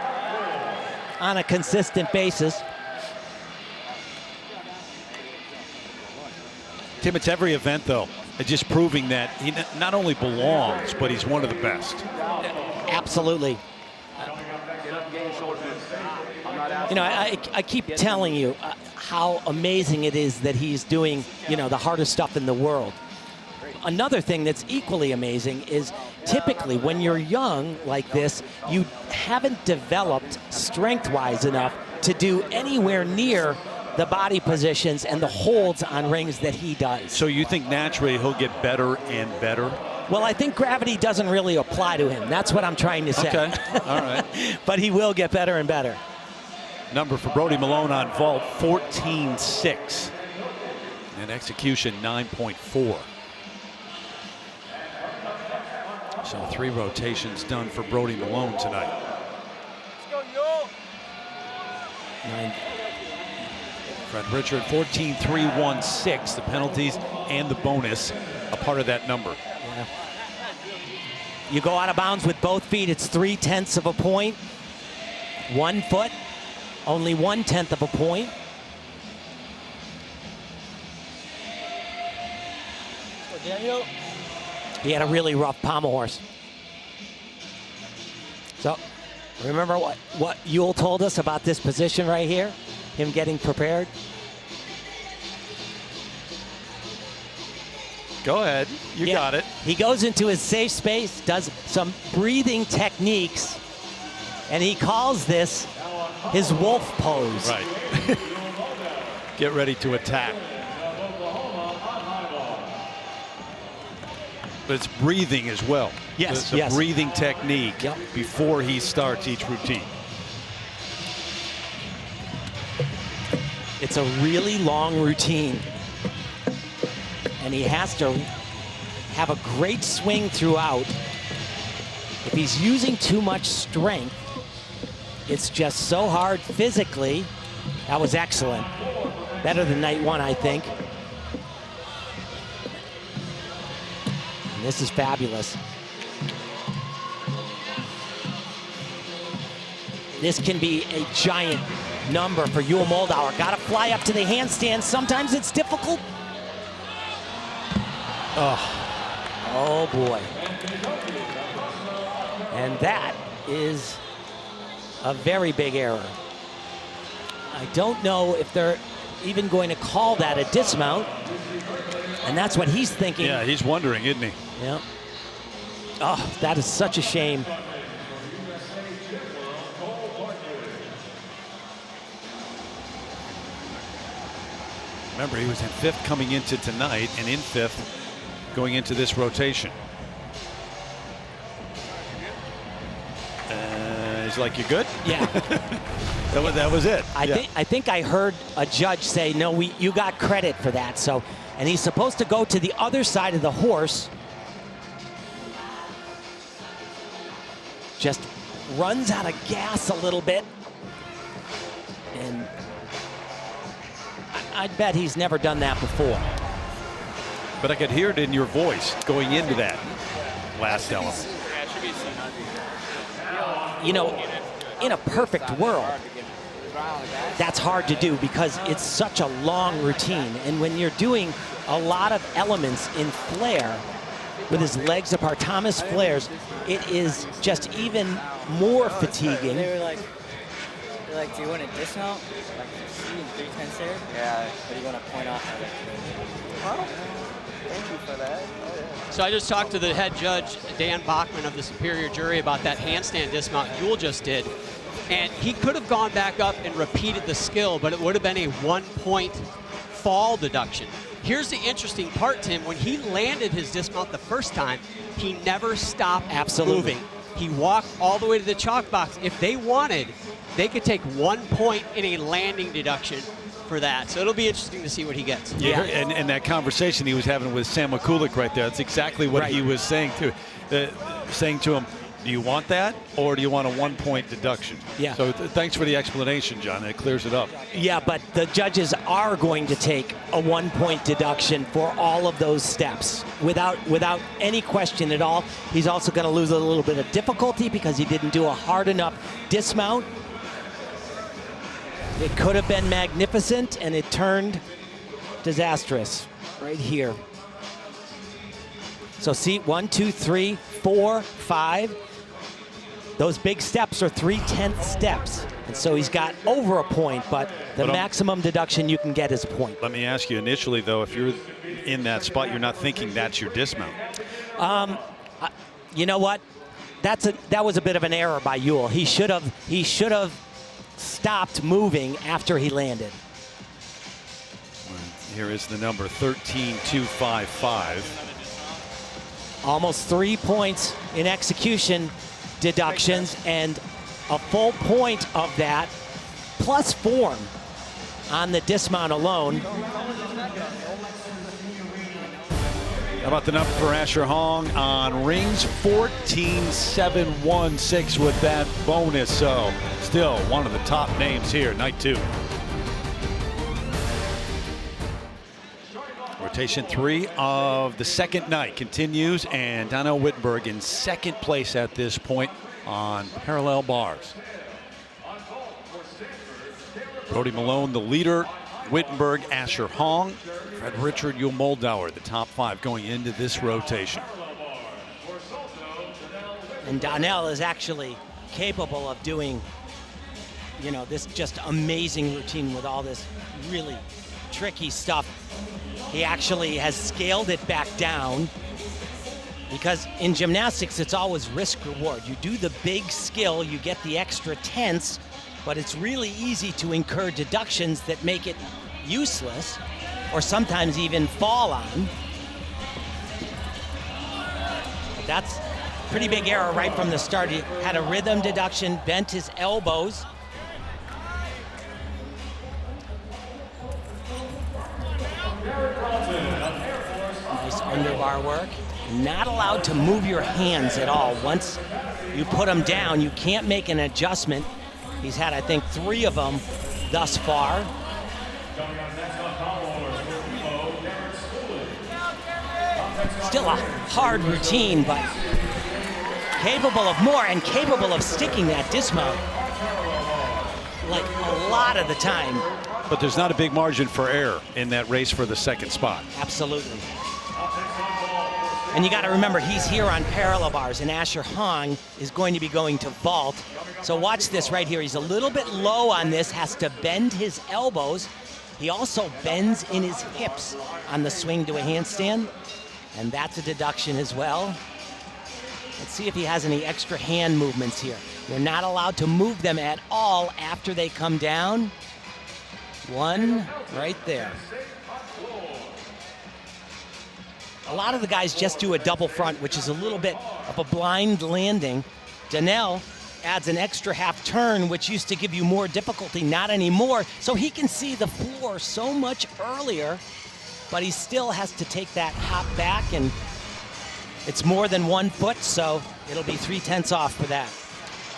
on a consistent basis. Tim, it's every event, though. It's just proving that he not only belongs, but he's one of the best. Absolutely. You know, I keep telling you how amazing it is that he's doing, you know, the hardest stuff in the world. Another thing that's equally amazing is typically when you're young like this, you haven't developed strength-wise enough to do anywhere near the body positions and the holds on rings that he does. So you think naturally he'll get better and better? Well, I think gravity doesn't really apply to him. That's what I'm trying to say. Okay, all right. But he will get better and better. Number for Brody Malone on vault, 14.6. And execution, 9.4. So 3 rotations done for Brody Malone tonight. Let's go, yo. 9. Fred Richard, 14.316. The penalties and the bonus, a part of that number. Yeah. You go out of bounds with both feet, it's 3/10 of a point. 1 foot, only 1/10 of a point. He had a really rough pommel horse. So, remember what Yule told us about this position right here? Him getting prepared? Go ahead, you Yeah. got it. He goes into his safe space, does some breathing techniques, and he calls this his wolf pose. Right. Get ready to attack. But it's breathing as well. Yes, the yes. breathing technique Yep. before he starts each routine. It's a really long routine, and he has to have a great swing throughout. If he's using too much strength, it's just so hard physically. That was excellent. Better than night one, I think. And this is fabulous. This can be a giant number for Yule Moldauer. Got to fly up to the handstand. Sometimes it's difficult. Oh boy. And that is a very big error. I don't know if they're even going to call that a dismount. And that's what he's thinking. Yeah, he's wondering, isn't he? Yeah. Oh, that is such a shame. Remember, he was in 5th coming into tonight and in 5th going into this rotation. He's like, you good? Yeah. That was it. I think I heard a judge say, no, you got credit for that. So, and he's supposed to go to the other side of the horse. Just runs out of gas a little bit. And I'd bet he's never done that before. But I could hear it in your voice going into that last element. You know, in a perfect world, that's hard to do because it's such a long routine. And when you're doing a lot of elements in flare with his legs apart, Thomas flares, it is just even more fatiguing. They were like, do you want to dismount? Like, see in 3/10 there? Yeah. Or do you want to point off? Thank you for that. Oh, yeah. So I just talked to the head judge, Dan Bachman of the Superior Jury, about that handstand dismount Yule just did. And he could have gone back up and repeated the skill, but it would have been a 1-point fall deduction. Here's the interesting part, Tim. When he landed his dismount the first time, he never stopped moving. He walked all the way to the chalk box. If they wanted, they could take 1 point in a landing deduction for that. So it'll be interesting to see what he gets. Yeah, and that conversation he was having with Sam McCulloch right there, that's exactly what he was saying to him. Do you want that, or do you want a 1 point deduction? Yeah. So thanks for the explanation, John. It clears it up. Yeah, but the judges are going to take a 1 point deduction for all of those steps without any question at all. He's also going to lose a little bit of difficulty because he didn't do a hard enough dismount. It could have been magnificent, and it turned disastrous right here. So see, 1, 2, 3, 4, 5. Those big steps are 3/10 steps. And so he's got over a point, but the maximum deduction you can get is a point. Let me ask you initially, though, if you're in that spot, you're not thinking that's your dismount. You know what? That was a bit of an error by Yule. He should have stopped moving after he landed. Here is the number 13,255. Almost 3 points in execution deductions, and a full point of that plus form on the dismount alone. How about the number for Asher Hong on rings? 14,716 with that bonus. So still one of the top names here, night 2. Rotation 3 of the second night continues, and Donnell Wittenberg in second place at this point on parallel bars. Brody Malone, the leader. Wittenberg, Asher Hong, Fred Richard, Yul Moldauer, the top 5 going into this rotation. And Donnell is actually capable of doing, this just amazing routine with all this really tricky stuff. He actually has scaled it back down, because in gymnastics, it's always risk reward. You do the big skill, you get the extra tense, but it's really easy to incur deductions that make it useless or sometimes even fall on. But that's a pretty big error right from the start. He had a rhythm deduction, bent his elbows. Nice underbar work. Not allowed to move your hands at all. Once you put them down, you can't make an adjustment. He's had, I think, 3 of them thus far. Still a hard routine, but capable of more and capable of sticking that dismount like a lot of the time. But there's not a big margin for error in that race for the second spot. Absolutely. And you got to remember, he's here on parallel bars, and Asher Hong is going to be going to vault. So watch this right here. He's a little bit low on this, has to bend his elbows. He also bends in his hips on the swing to a handstand, and that's a deduction as well. Let's see if he has any extra hand movements here. You're not allowed to move them at all after they come down. 1 right there. A lot of the guys just do a double front, which is a little bit of a blind landing. Donnell adds an extra half turn, which used to give you more difficulty, not anymore. So he can see the floor so much earlier, but he still has to take that hop back, and it's more than 1 foot, so it'll be 3/10 off for that.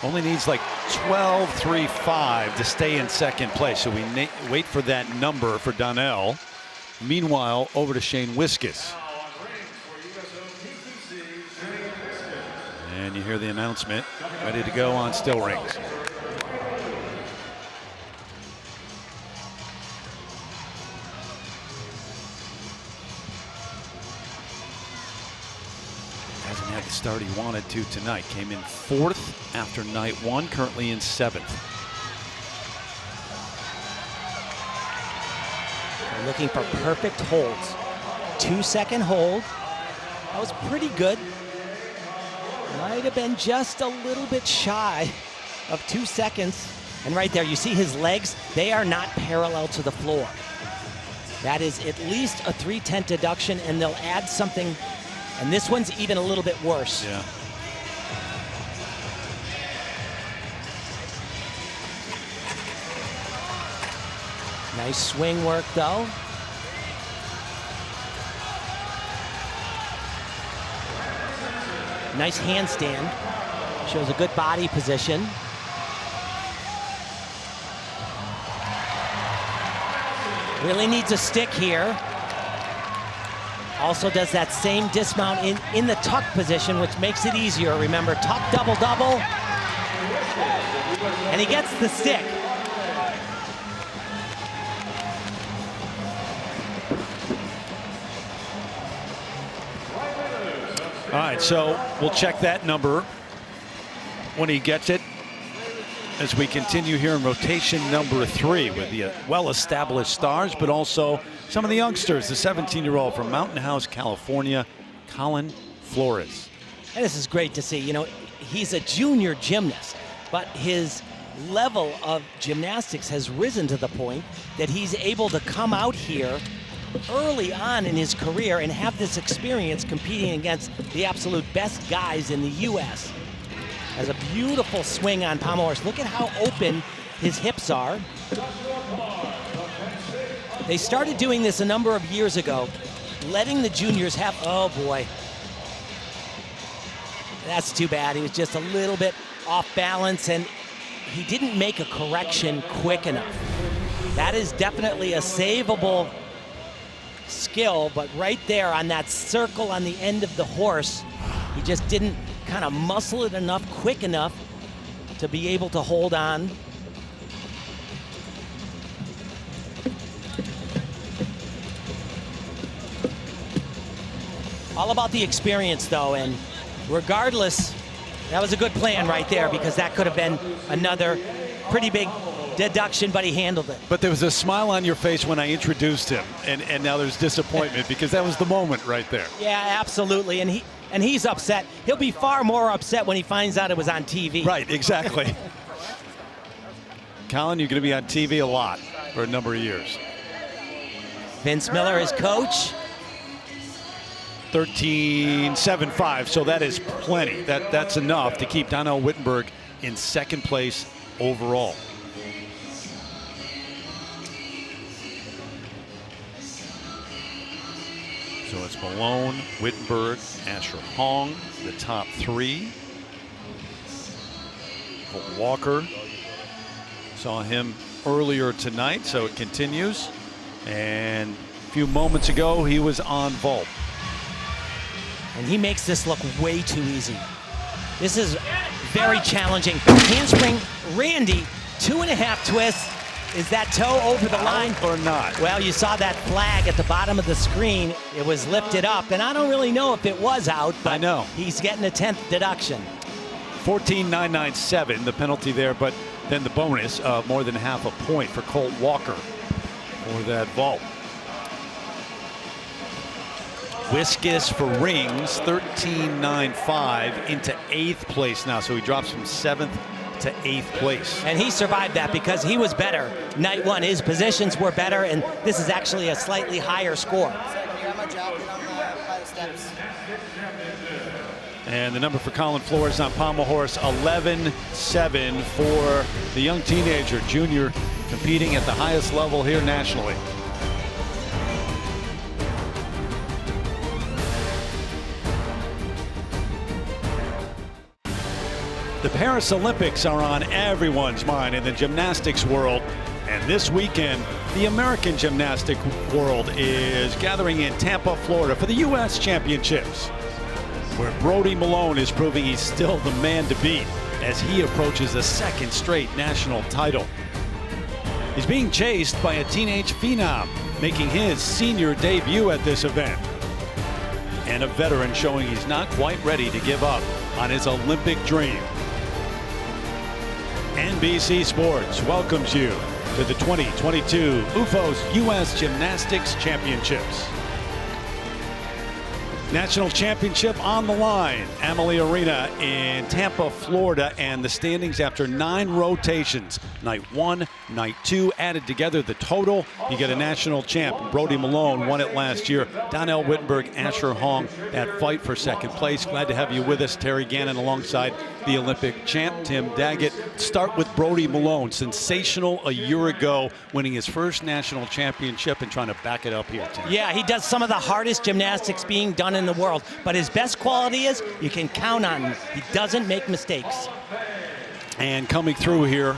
Only needs like 12.35 to stay in second place. So we wait for that number for Donnell. Meanwhile, over to Shane Wiskus. And you hear the announcement, ready to go on still rings. Hasn't had the start he wanted to tonight. Came in 4th after night 1, currently in 7th. They're looking for perfect holds. 2-second hold. That was pretty good. Might have been just a little bit shy of 2 seconds. And right there, you see his legs, they are not parallel to the floor. That is at least a 3/10 deduction, and they'll add something, and this one's even a little bit worse. Yeah. Nice swing work, though. Nice handstand. Shows a good body position. Really needs a stick here. Also does that same dismount in the tuck position, which makes it easier. Remember, tuck, double, double. And he gets the stick. All right, so we'll check that number when he gets it as we continue here in rotation number 3 with the well-established stars, but also some of the youngsters. The 17-year-old from Mountain House, California, Colin Flores. And this is great to see. You know, he's a junior gymnast, but his level of gymnastics has risen to the point that he's able to come out here early on in his career and have this experience competing against the absolute best guys in the U.S. Has a beautiful swing on pommel horse. Look at how open his hips are. They started doing this a number of years ago, letting the juniors have, oh boy. That's too bad. He was just a little bit off balance, and he didn't make a correction quick enough. That is definitely a savable skill, but right there on that circle on the end of the horse, he just didn't kind of muscle it enough, quick enough to be able to hold on. All about the experience though, and regardless, that was a good plan right there, because that could have been another pretty big deduction, but he handled it. But there was a smile on your face when I introduced him, and now there's disappointment because that was the moment right there. Yeah, absolutely, and he's upset. He'll be far more upset when he finds out it was on TV. Right, exactly. Colin, you're going to be on TV a lot for a number of years. Vince Miller, his coach. 13.75, so that is plenty. That's enough to keep Donnell Wittenberg in second place overall. So it's Malone, Wittenberg, Asher Hong, the top 3. Colt Walker, saw him earlier tonight, so it continues. And a few moments ago, he was on vault. And he makes this look way too easy. This is very challenging. Handspring, Randy, 2.5 twists. Is that toe over the line or not? Well, you saw that flag at the bottom of the screen. It was lifted up, and I don't really know if it was out, but I know he's getting a 10th deduction. 14.997, the penalty there, but then the bonus of more than half a point for Colt Walker for that vault. Wiskus for Rings, 13.95 into 8th place now, so he drops from 7th to 8th place. And he survived that because he was better. Night 1, his positions were better, and this is actually a slightly higher score. And the number for Colin Flores on pommel horse, 11.7 for the young teenager, junior, competing at the highest level here nationally. The Paris Olympics are on everyone's mind in the gymnastics world. And this weekend, the American gymnastic world is gathering in Tampa, Florida for the U.S. Championships, where Brody Malone is proving he's still the man to beat as he approaches a 2nd straight national title. He's being chased by a teenage phenom, making his senior debut at this event. And a veteran showing he's not quite ready to give up on his Olympic dream. NBC Sports welcomes you to the 2022 OOFOS U.S. Gymnastics Championships. National championship on the line. Amalie Arena in Tampa, Florida, and the standings after 9 rotations. Night 1, night 2 added together the total. You get a national champ. Brody Malone won it last year. Donnell Wittenberg, Asher Hong, that fight for second place. Glad to have you with us, Terry Gannon, alongside the Olympic champ, Tim Daggett. Start with Brody Malone. Sensational a year ago, winning his first national championship and trying to back it up here, Tim. Yeah, he does some of the hardest gymnastics being done in the world, but his best quality is you can count on him. He doesn't make mistakes. And coming through here,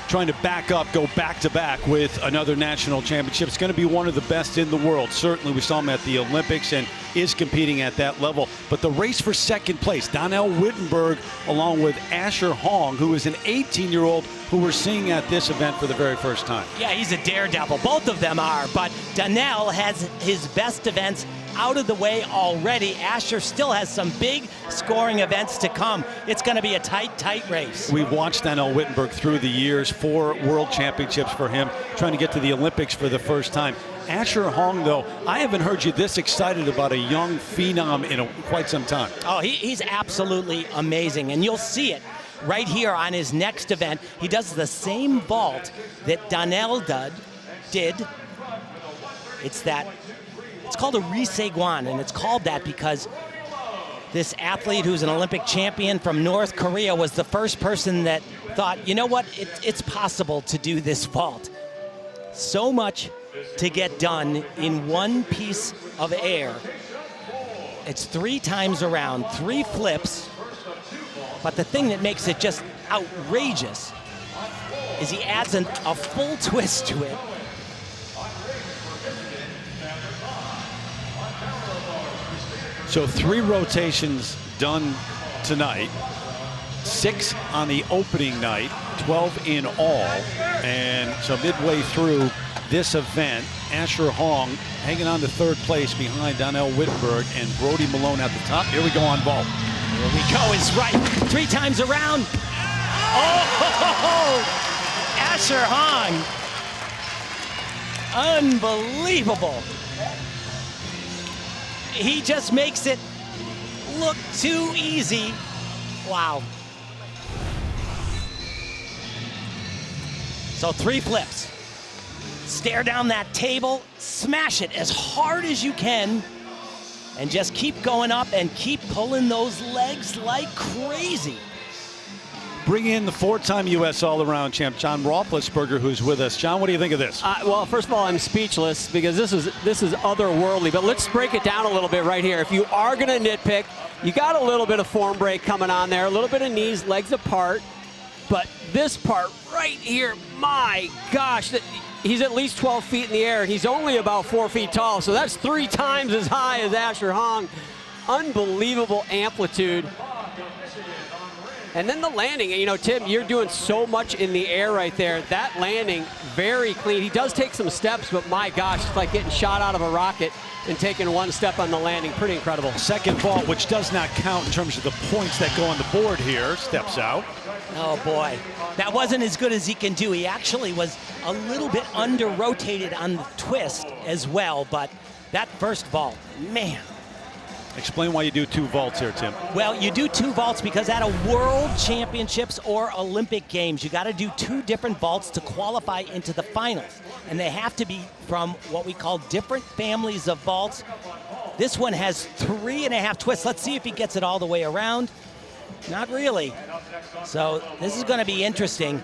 trying to back up, go back-to-back with another national championship. It's going to be one of the best in the world. Certainly we saw him at the Olympics and is competing at that level. But the race for second place, Donnell Wittenberg along with Asher Hong, who is an 18-year-old who we're seeing at this event for the very first time. Yeah, he's a daredevil. Both of them are, but Donnell has his best events out of the way already. Asher still has some big scoring events to come. It's going to be a tight race. We've watched Donnell Wittenberg through the years, 4 world championships for him, trying to get to the Olympics for the first time. Asher Hong, though, I haven't heard you this excited about a young phenom in quite some time. Oh, he's absolutely amazing, and you'll see it right here on his next event. He does the same vault that Donnell did. It's called a risaeguan, and it's called that because this athlete who's an Olympic champion from North Korea was the first person that thought, you know what, it's possible to do this vault. So much to get done in one piece of air. It's 3 times around, 3 flips, but the thing that makes it just outrageous is he adds a full twist to it. So 3 rotations done tonight, 6 on the opening night, 12 in all. And so midway through this event, Asher Hong hanging on to 3rd place behind Donnell Wittenberg and Brody Malone at the top. Here we go on vault. Here we go, is right. 3 times around. Oh, Asher Hong. Unbelievable. He just makes it look too easy. Wow. So 3 flips. Stare down that table, smash it as hard as you can, and just keep going up and keep pulling those legs like crazy. Bring in the 4-time U.S. all-around champ, John Roethlisberger, who's with us. John, what do you think of this? Well, first of all, I'm speechless because this is otherworldly. But let's break it down a little bit right here. If you are going to nitpick, you got a little bit of form break coming on there, a little bit of knees, legs apart. But this part right here, my gosh, he's at least 12 feet in the air, and he's only about 4 feet tall. So that's 3 times as high as Asher Hong. Unbelievable amplitude. And then the landing, and you know, Tim, you're doing so much in the air right there. That landing, very clean. He does take some steps, but my gosh, it's like getting shot out of a rocket and taking 1 step on the landing. Pretty incredible. Second vault, which does not count in terms of the points that go on the board here, steps out. Oh boy, that wasn't as good as he can do. He actually was a little bit under-rotated on the twist as well, but that first vault, man. Explain why you do 2 vaults here, Tim. Well, you do 2 vaults because at a World Championships or Olympic Games, you got to do 2 different vaults to qualify into the finals. And they have to be from what we call different families of vaults. This one has 3.5 twists. Let's see if he gets it all the way around. Not really. So this is going to be interesting.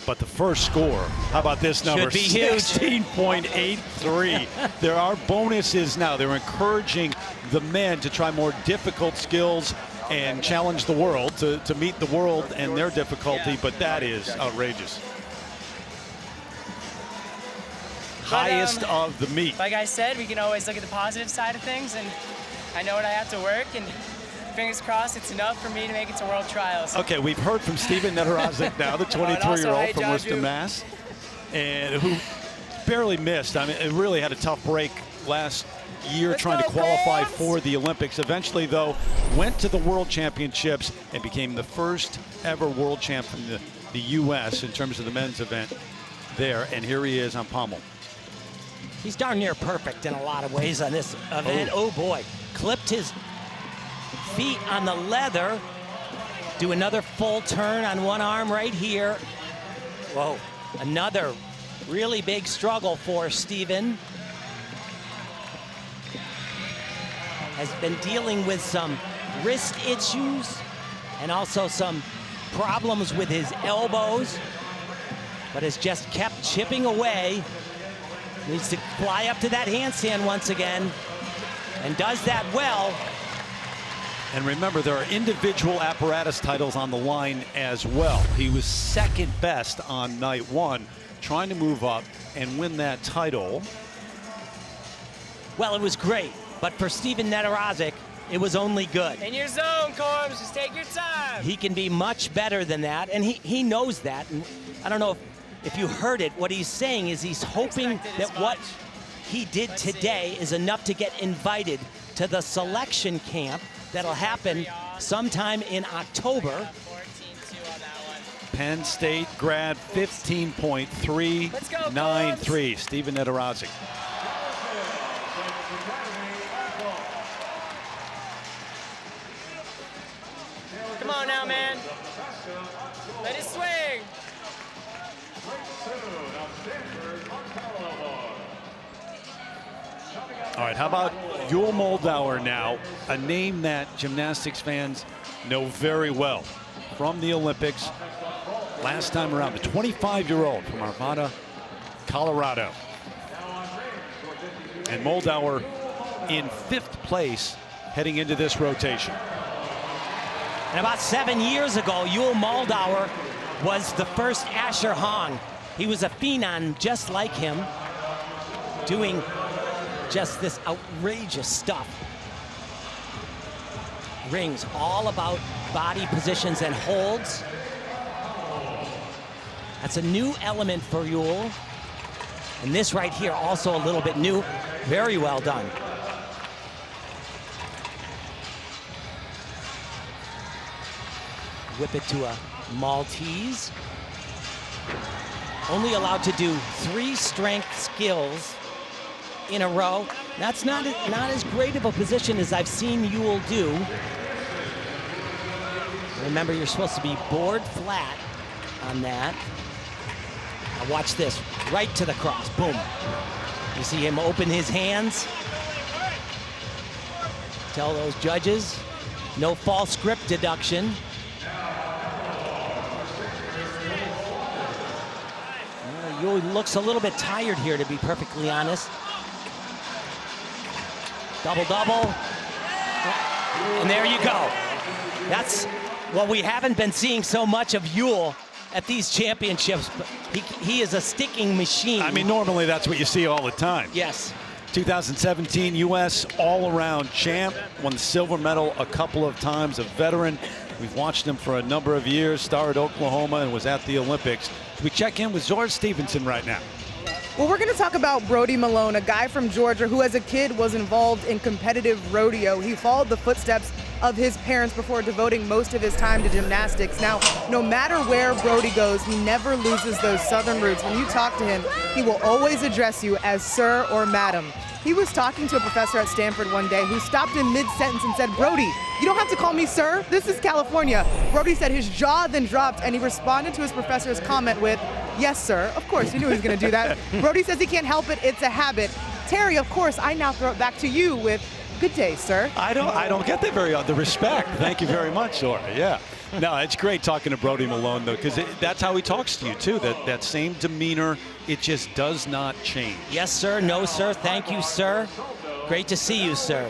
But the first score, how about this number? Should be huge. 16.83. There are bonuses now. They're encouraging the men to try more difficult skills and challenge the world to meet the world and their difficulty, but that is outrageous. Highest of the meet. Like I said, we can always look at the positive side of things, and I know what I have to work, and fingers crossed it's enough for me to make it to World Trials. Okay, we've heard from Steven Nedorazic now, the 23-year-old from Worcester, Mass, and who barely missed. I mean, it really had a tough break last year trying to qualify for the Olympics. Eventually, though, went to the World Championships and became the first ever world champ from the U.S. in terms of the men's event there. And here he is on pommel. He's darn near perfect in a lot of ways on this event. Oh boy, clipped his feet on the leather. Do another full turn on one arm right here. Whoa, another really big struggle for Steven. Has been dealing with some wrist issues and also some problems with his elbows, but has just kept chipping away. Needs to fly up to that handstand once again, and does that well. And remember, there are individual apparatus titles on the line as well. He was second best on night one, trying to move up and win that title. Well, it was great, but for Steven Nedorozic, it was only good. In your zone, Corbs, just take your time. He can be much better than that, and he knows that. And I don't know if you heard it, what he's saying is he's hoping that what he did today is enough to get invited to the selection camp that'll happen sometime in October. 14-2 on that one. Penn State grad 15.393, Steven Nedorozic. Come on now, man. Let it swing. All right, how about Yul Moldauer now, a name that gymnastics fans know very well from the Olympics. Last time around, the 25-year-old from Arvada, Colorado. And Moldauer in 5th place heading into this rotation. And about 7 years ago, Yul Moldauer was the first Asher Hong. He was a phenom just like him, doing just this outrageous stuff. Rings all about body positions and holds. That's a new element for Yul. And this right here, also a little bit new. Very well done. Whip it to a Maltese. Only allowed to do 3 strength skills in a row. That's not as great of a position as I've seen Yul do. Remember, you're supposed to be board flat on that. Now watch this, right to the cross, boom. You see him open his hands. Tell those judges, no false grip deduction. Yul looks a little bit tired here, to be perfectly honest. Double-double. And there you go. That's what we haven't been seeing so much of Yul at these championships, but he is a sticking machine. I mean, normally that's what you see all the time. Yes. 2017 U.S. all-around champ, won the silver medal a couple of times, a veteran. We've watched him for a number of years, starred Oklahoma and was at the Olympics. We check in with Zora Stevenson right now. Well, we're going to talk about Brody Malone, a guy from Georgia who as a kid was involved in competitive rodeo. He followed the footsteps of his parents before devoting most of his time to gymnastics. Now, no matter where Brody goes, he never loses those Southern roots. When you talk to him, he will always address you as sir or madam. He was talking to a professor at Stanford one day who stopped him mid-sentence and said, "Brody, you don't have to call me sir. This is California." Brody said his jaw then dropped and he responded to his professor's comment with, "Yes, sir." Of course, he knew he was going to do that. Brody says he can't help it. It's a habit. Terry, of course, I now throw it back to you with, "Good day, sir." I don't get that very often. The respect. Thank you very much, Zora. Yeah. No, it's great talking to Brody Malone, though, because that's how he talks to you, too. That same demeanor, it just does not change. Yes, sir. No, sir. Thank you, sir. Great to see you, sir.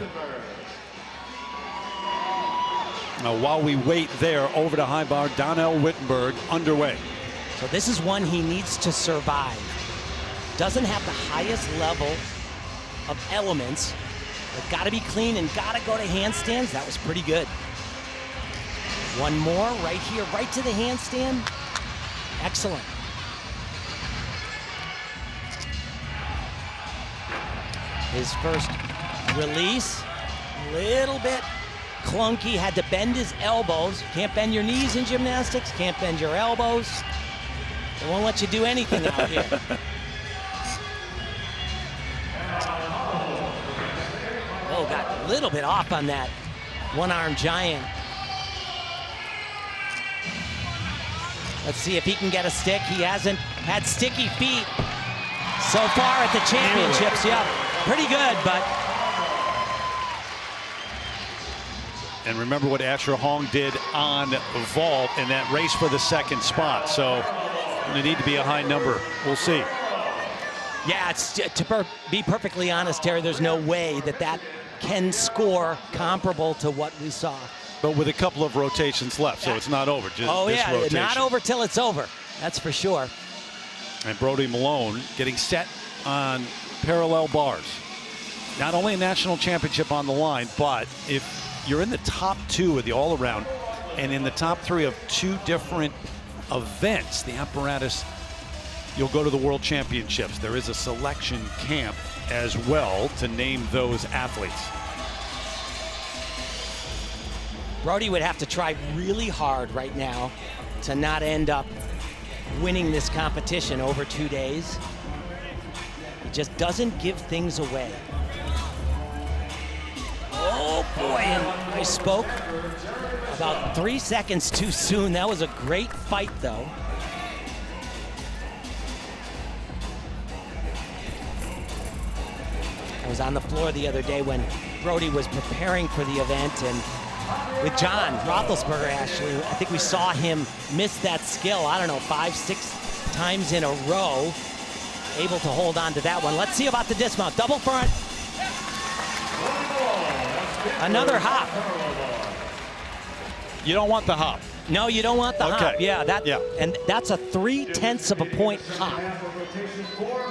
Now, while we wait there, over to high bar, Donnell Wittenberg underway. So this is one he needs to survive. Doesn't have the highest level of elements, but got to be clean and got to go to handstands. That was pretty good. One more right here, right to the handstand. Excellent. His first release, little bit clunky, had to bend his elbows. Can't bend your knees in gymnastics, can't bend your elbows. They won't let you do anything out here. A little bit off on that one-arm giant. Let's see if he can get a stick. He hasn't had sticky feet so far at the championships. Yeah, pretty good, but. And remember what Asher Hong did on vault in that race for the second spot. So going to need to be a high number. We'll see. Yeah, to be perfectly honest, Terry, there's no way that can score comparable to what we saw. But with a couple of rotations left, so it's not over. Just oh, this yeah, rotation. Not over till it's over. That's for sure. And Brody Malone getting set on parallel bars. Not only a national championship on the line, but if you're in the top 2 of the all-around and in the top 3 of 2 different events, the apparatus, you'll go to the World Championships. There is a selection camp as well to name those athletes. Brody would have to try really hard right now to not end up winning this competition over 2 days. He just doesn't give things away. Oh boy, and I spoke about 3 seconds too soon. That was a great fight though. I was on the floor the other day when Brody was preparing for the event, and with John Roethlisberger, actually, I think we saw him miss that skill, I don't know, 5-6 times in a row, able to hold on to that one. Let's see about the dismount. Double front. Another hop. You don't want the hop. No, you don't want the hop. Yeah, yeah. And that's a 0.3 of a point hop.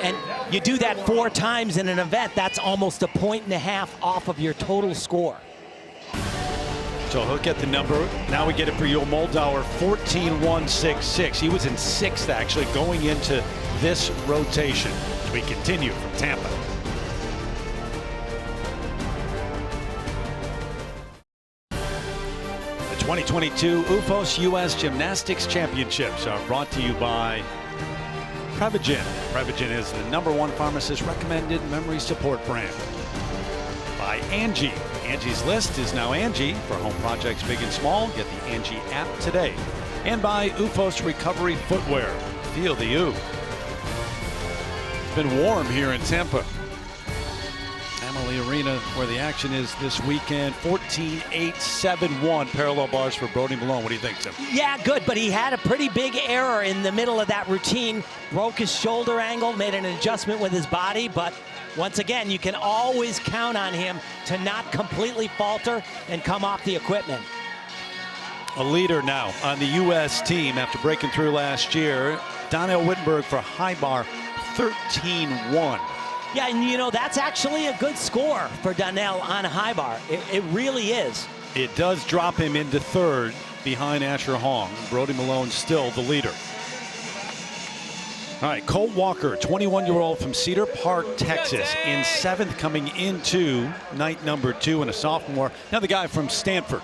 And you do that 4 times in an event, that's almost a 1.5 off of your total score. So he'll get the number. Now we get it for Yul Moldauer, 14.166. He was in 6th, actually, going into this rotation. As we continue from Tampa. The 2022 OOFOS U.S. Gymnastics Championships are brought to you by Prevagen. Prevagen is the #1 pharmacist recommended memory support brand. By Angie. Angie's List is now Angie for home projects big and small. Get the Angie app today. And by OOFOS Recovery Footwear. Feel the O. It's been warm here in Tampa. Amalie Arena, where the action is this weekend. 14.871 parallel bars for Brody Malone. What do you think, Tim? Yeah, good, but he had a pretty big error in the middle of that routine. Broke his shoulder angle, made an adjustment with his body, but once again, you can always count on him to not completely falter and come off the equipment. A leader now on the U.S. team after breaking through last year. Donnell Wittenberg for high bar, 13.1. Yeah, and you know, that's actually a good score for Donnell on high bar. It really is. It does drop him into 3rd behind Asher Hong. Brody Malone still the leader. All right, Colt Walker, 21-year-old from Cedar Park, Texas, in 7th coming into night number 2 and a sophomore. Another guy from Stanford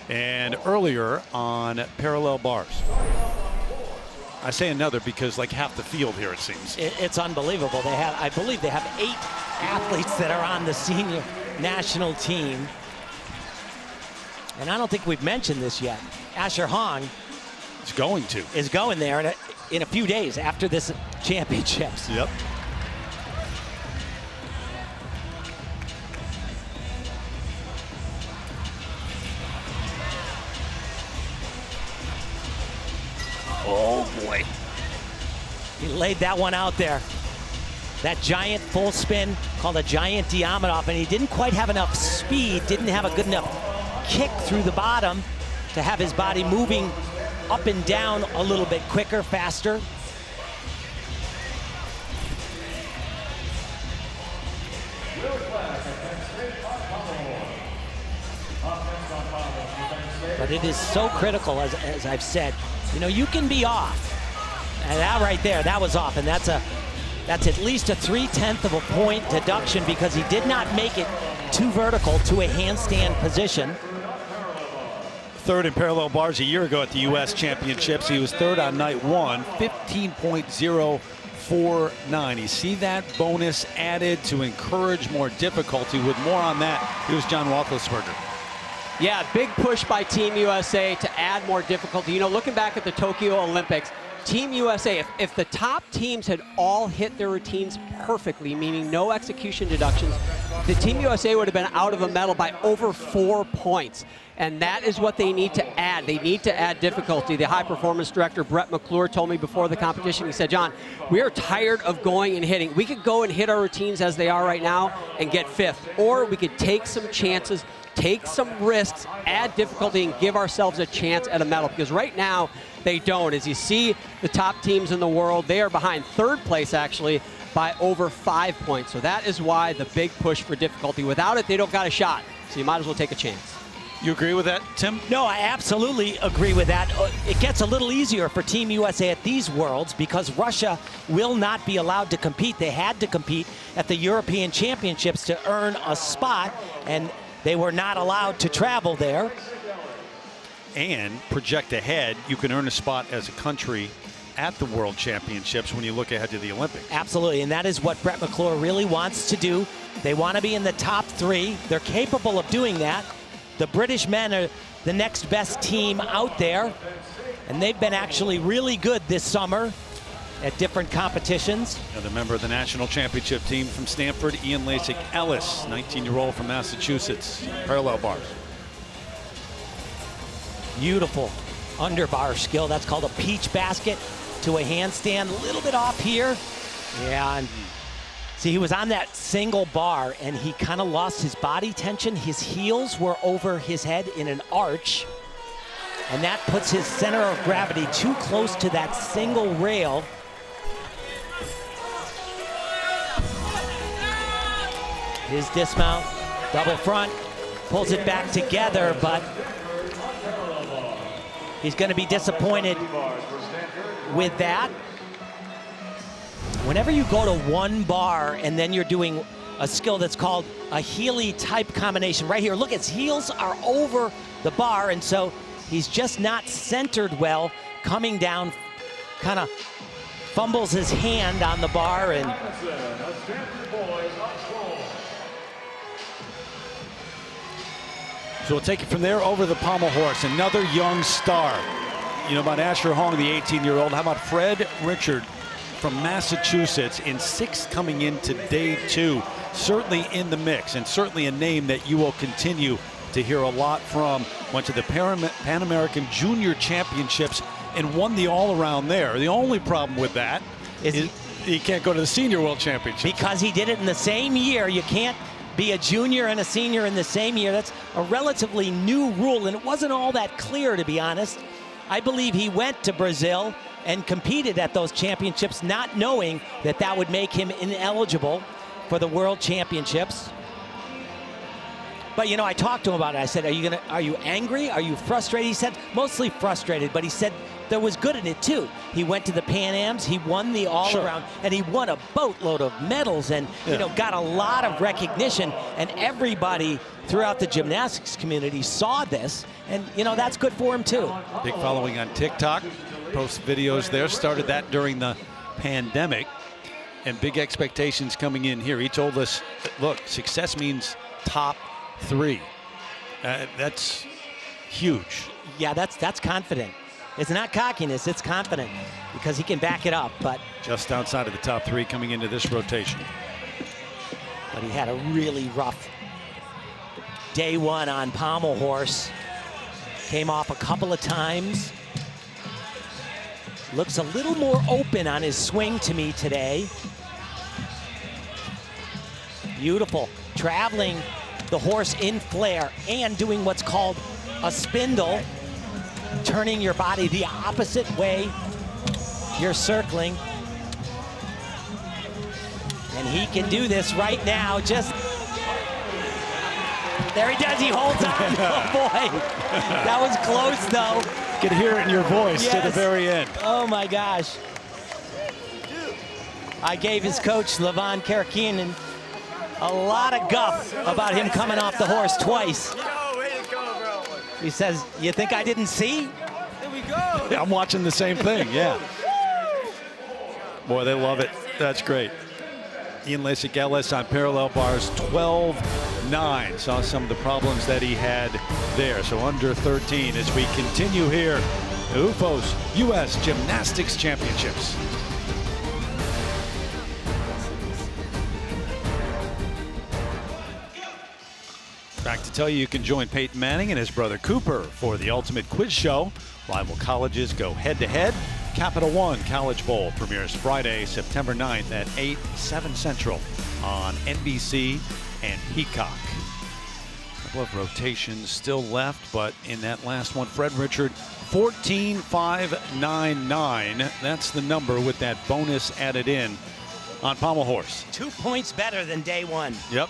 and earlier on parallel bars. I say another because like half the field here, it seems. It's unbelievable. They have, I believe they have 8 athletes that are on the senior national team. And I don't think we've mentioned this yet. Asher Hong is going there in a few days after this championships. Yep. Oh boy. He laid that one out there. That giant full spin called a giant Diamondov, and he didn't quite have enough speed, didn't have a good enough kick through the bottom to have his body moving up and down a little bit quicker, faster. But it is so critical, as I've said. You know, you can be off. And that right there, that was off. And that's at least a 0.3 of a point deduction because he did not make it too vertical to a handstand position. 3rd in parallel bars a year ago at the U.S. Championships. He was 3rd on night 1, 15.0 4.9. You see that bonus added to encourage more difficulty. With more on that, here's John Roethlisberger. Yeah, big push by Team USA to add more difficulty. You know, looking back at the Tokyo Olympics, Team USA, if the top teams had all hit their routines perfectly, meaning no execution deductions, the Team USA would have been out of a medal by over 4 points. And that is what they need to add. They need to add difficulty. The high performance director, Brett McClure, told me before the competition, he said, John, we are tired of going and hitting. We could go and hit our routines as they are right now and get 5th, or we could take some chances, take some risks, add difficulty, and give ourselves a chance at a medal. Because right now, they don't. As you see, the top teams in the world, they are behind 3rd place, actually, by over 5 points. So that is why the big push for difficulty. Without it, they don't got a shot. So you might as well take a chance. You agree with that, Tim? No, I absolutely agree with that. It gets a little easier for Team USA at these Worlds because Russia will not be allowed to compete. They had to compete at the European Championships to earn a spot, and they were not allowed to travel there. And project ahead, you can earn a spot as a country at the World Championships when you look ahead to the Olympics. Absolutely, and that is what Brett McClure really wants to do. They want to be in the top 3. They're capable of doing that. The British men are the next best team out there, and they've been actually really good this summer at different competitions. Another member of the national championship team from Stanford, Ian Lasik-Ellis, 19-year-old from Massachusetts, parallel bars. Beautiful underbar skill. That's called a peach basket to a handstand. A little bit off here. Yeah, and see, he was on that single bar, and he kind of lost his body tension. His heels were over his head in an arch, and that puts his center of gravity too close to that single rail. His dismount, double front, pulls it back together, but he's going to be disappointed with that. Whenever you go to one bar and then you're doing a skill that's called a Healy type combination, right here, look, his heels are over the bar, and so he's just not centered well, coming down, kind of fumbles his hand on the bar, and so we'll take it from there over the pommel horse. Another young star. You know about Asher Hong, the 18-year-old. How about Fred Richard from Massachusetts in 6th coming into day 2? Certainly in the mix, and certainly a name that you will continue to hear a lot from. Went to the Pan American Junior Championships and won the all-around there. The only problem with that is he can't go to the Senior World Championship. Because he did it in the same year. You can't be a junior and a senior in the same year. That's a relatively new rule, and it wasn't all that clear, to be honest. I believe he went to Brazil and competed at those championships, not knowing that that would make him ineligible for the World Championships. But, you know, I talked to him about it. I said, are you angry? Are you frustrated? He said, mostly frustrated, but he said there was good in it too. He went to the Pan Ams, he won the all-around, and he won a boatload of medals and, you know, got a lot of recognition, and everybody throughout the gymnastics community saw this, and, you know, that's good for him too. Big following on TikTok, post videos there, started that during the pandemic, and big expectations coming in here. He told us, look, success means top 3. That's huge. Yeah, that's confident. It's not cockiness, it's confident, because he can back it up, but just outside of the top 3 coming into this rotation. But he had a really rough day 1 on pommel horse. Came off a couple of times. Looks a little more open on his swing to me today. Beautiful, traveling the horse in flare and doing what's called a spindle, turning your body the opposite way you're circling. And he can do this right now. Just there he does, he holds on. Oh boy, that was close though. You can hear it in your voice to the very end. Oh my gosh. I gave his coach, Levon Karakian, a lot of guff about him coming off the horse twice. He says, you think I didn't see? I'm watching the same thing, yeah. Boy, they love it. That's great. Ian Lasik-Ellis on parallel bars, 12-9. Saw some of the problems that he had there. So under 13 as we continue here. OOFOS U.S. Gymnastics Championships. Back to tell you can join Peyton Manning and his brother Cooper for the Ultimate Quiz Show. Rival colleges go head-to-head. Capital One College Bowl premieres Friday, September 9th at 8, 7 Central on NBC and Peacock. A couple of rotations still left, but in that last one, Fred Richard, 14.599. That's the number with that bonus added in on Pommel Horse. 2 points better than day one. Yep.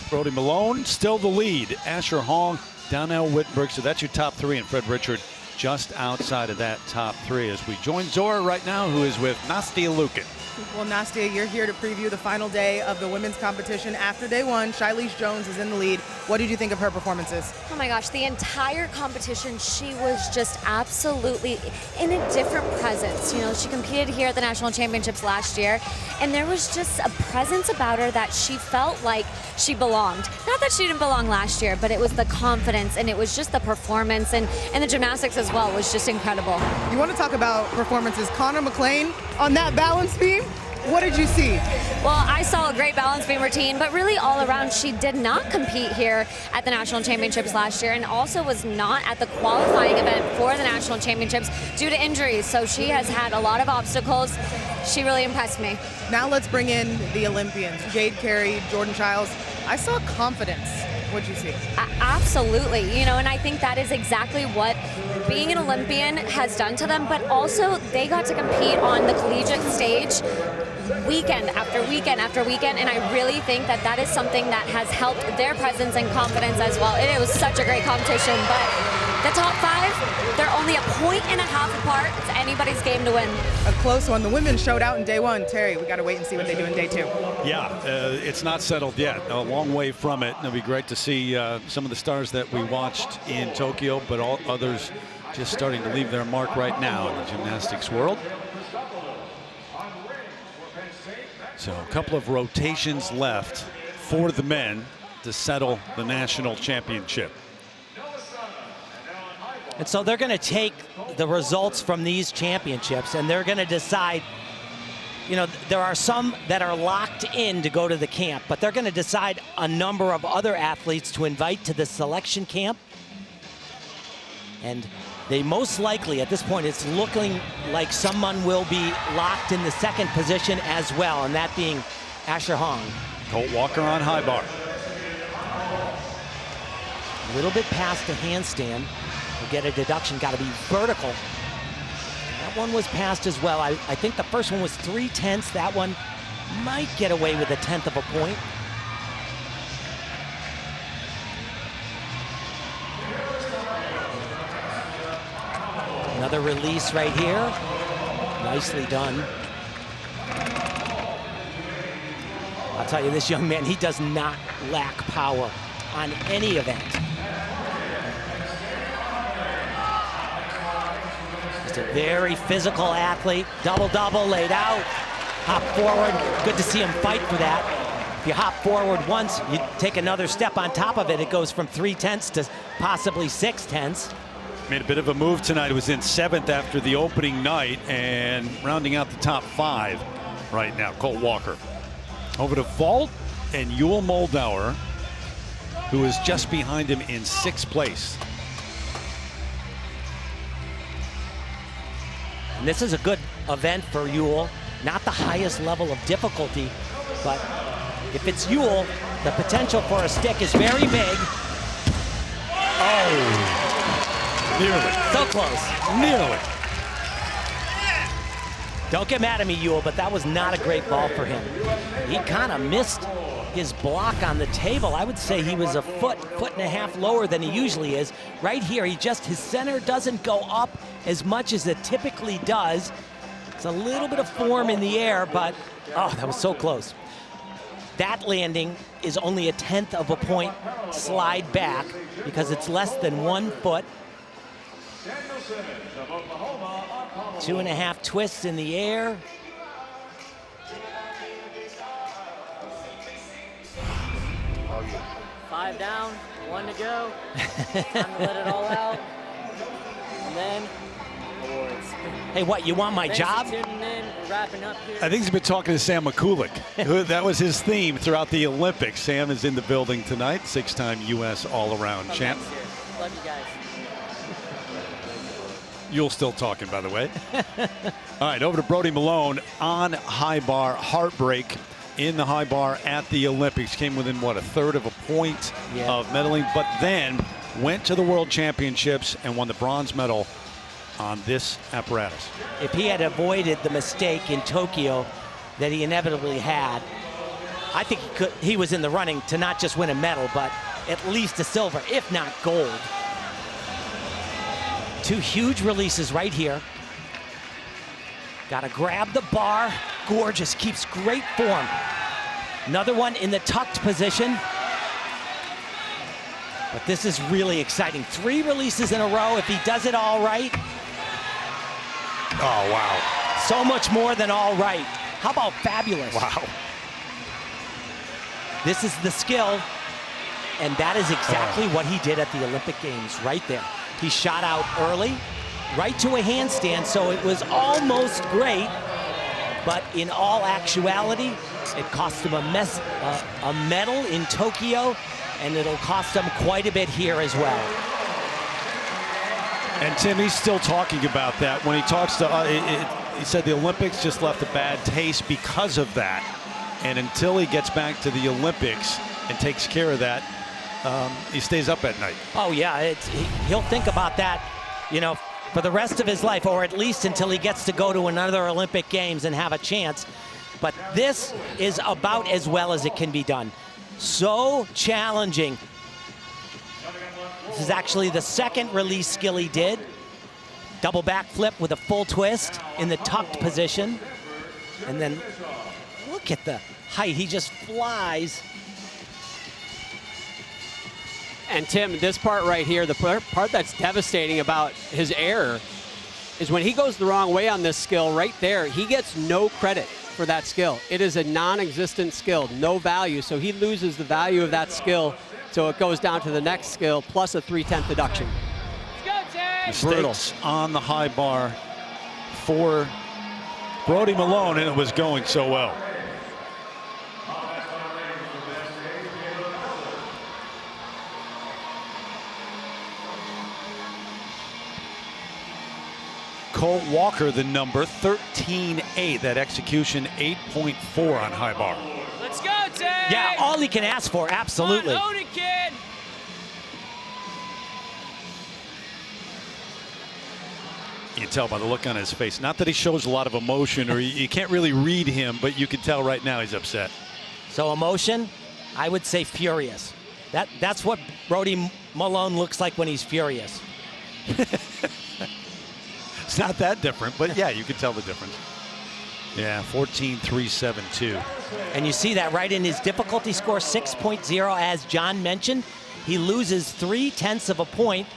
Brody Malone still the lead. Asher Hong, Donnell Wittenberg. So that's your top three, and Fred Richard just outside of that top three as we join Zora right now, who is with Nastia Lukin. Well, Nastia, you're here to preview the final day of the women's competition. After day one, Shilese Jones is in the lead. What did you think of her performances? Oh my gosh, the entire competition, she was just absolutely in a different presence. You know, she competed here at the National Championships last year, and there was just a presence about her that she felt like she belonged. Not that she didn't belong last year, but it was the confidence, and it was just the performance, and the gymnastics as well was just incredible. You want to talk about performances. Connor McLean on that balance beam. What did you see? Well, I saw a great balance beam routine, but really all around, she did not compete here at the National Championships last year and also was not at the qualifying event for the National Championships due to injuries. So she has had a lot of obstacles. She really impressed me. Now let's bring in the Olympians. Jade Carey, Jordan Childs. I saw confidence. What'd you see? Absolutely, you know, and I think that is exactly what being an Olympian has done to them, but also they got to compete on the collegiate stage weekend after weekend after weekend, and I really think that that is something that has helped their presence and confidence as well. It was such a great competition, but the top five, they're only a point and a half apart. It's anybody's game to win. A close one. The women showed out in day one. Terry, we got to wait and see what they do in day two. Yeah, it's not settled yet. A long way from it. It'll be great to see some of the stars that we watched in Tokyo, but all others just starting to leave their mark right now in the gymnastics world. So a couple of rotations left for the men to settle the national championship. And so they're going to take the results from these championships and they're going to decide, you know, there are some that are locked in to go to the camp, but they're going to decide a number of other athletes to invite to the selection camp. And they most likely, at this point, it's looking like someone will be locked in the second position as well, and that being Asher Hong. Colt Walker on high bar. A little bit past the handstand. We'll get a deduction, got to be vertical. That one was passed as well. I think the first one was 3/10. That one might get away with 1/10 of a point. Another release right here. Nicely done. I'll tell you, this young man, he does not lack power on any event. Just a very physical athlete. Double-double laid out. Hop forward. Good to see him fight for that. If you hop forward once, you take another step on top of it, it goes from 3/10 to possibly 6/10. Made a bit of a move tonight. It was in 7th after the opening night and rounding out the top 5 right now. Colt Walker. Over to Vault and Yul Moldauer, who is just behind him in 6th place. And this is a good event for Yul. Not the highest level of difficulty, but if it's Yul, the potential for a stick is very big. Oh! Nearly. So close. Nearly. Don't get mad at me, Yul, but that was not a great ball for him. He kind of missed his block on the table. I would say he was a foot and a half lower than he usually is. Right here, his center doesn't go up as much as it typically does. It's a little bit of form in the air, but, oh, that was so close. That landing is only 1/10 of a point slide back because it's less than 1 foot. 2.5 twists in the air. 5 down, 1 to go. Time to let it all out. And then awards. Hey, what, you want my Thanks job? for tuning in. We're wrapping up here. I think he's been talking to Sam McCulloch. That was his theme throughout the Olympics. Sam is in the building tonight, 6-time U.S. all-around champ. Love you guys. You're still talking, by the way. All right, over to Brody Malone on high bar. Heartbreak in the high bar at the Olympics. Came within, what, a third of a point of medaling, but then went to the World Championships and won the bronze medal on this apparatus. If he had avoided the mistake in Tokyo that he inevitably had, I think he was in the running to not just win a medal, but at least a silver, if not gold. 2 huge releases right here. Got to grab the bar. Gorgeous, keeps great form. Another one in the tucked position. But this is really exciting. 3 releases in a row. If he does it all right. Oh, wow. So much more than all right. How about fabulous? Wow. This is the skill, and that is exactly what he did at the Olympic Games right there. He shot out early, right to a handstand, so it was almost great, but in all actuality, it cost him a medal in Tokyo, and it'll cost him quite a bit here as well. And Tim, he's still talking about that. When he talks to he said the Olympics just left a bad taste because of that. And until he gets back to the Olympics and takes care of that, he stays up at night. Oh, yeah, he'll think about that, for the rest of his life, or at least until he gets to go to another Olympic Games and have a chance. But this is about as well as it can be done. So challenging. This is actually the second release skill he did. Double backflip with a full twist in the tucked position. And then look at the height. He just flies. And Tim, this part right here, the part that's devastating about his error is when he goes the wrong way on this skill right there, he gets no credit for that skill. It is a non-existent skill, no value. So he loses the value of that skill. So it goes down to the next skill plus a 3/10 deduction. Mistakes on the high bar for Brody Malone, and it was going so well. Colt Walker, the number 13.8. That execution 8.4 on high bar. Let's go, Tay! Yeah, all he can ask for, absolutely. Own it, kid! You can tell by the look on his face. Not that he shows a lot of emotion, or you can't really read him, but you can tell right now he's upset. So emotion, I would say furious. That's what Brody Malone looks like when he's furious. It's not that different, but yeah, you can tell the difference. Yeah, 14.372. And you see that right in his difficulty score, 6.0, as John mentioned. He loses 3/10 of a point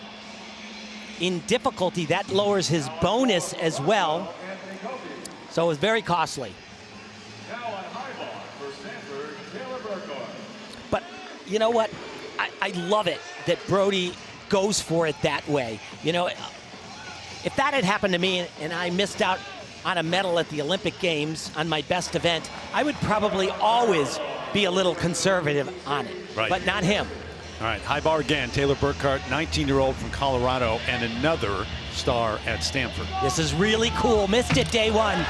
in difficulty. That lowers his bonus as well. So it was very costly. But you know what? I love it that Brody goes for it that way. If that had happened to me and I missed out on a medal at the Olympic Games on my best event, I would probably always be a little conservative on it. Right. But not him. All right, high bar again. Taylor Burkhart, 19-year-old from Colorado, and another star at Stanford. This is really cool. Missed it day one.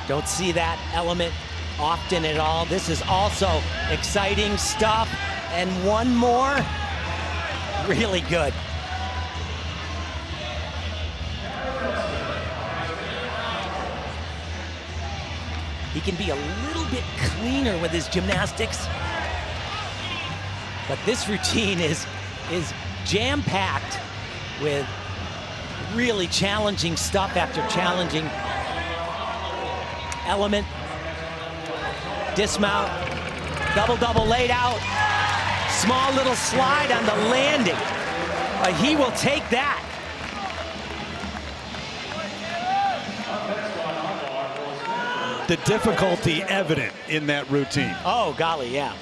Don't see that element often at all. This is also exciting stuff. And one more, really good. He can be a little bit cleaner with his gymnastics. But this routine is jam-packed with really challenging stuff after challenging element. Dismount, double laid out. Small little slide on the landing. He will take that. the difficulty evident in that routine. Oh, golly, yeah.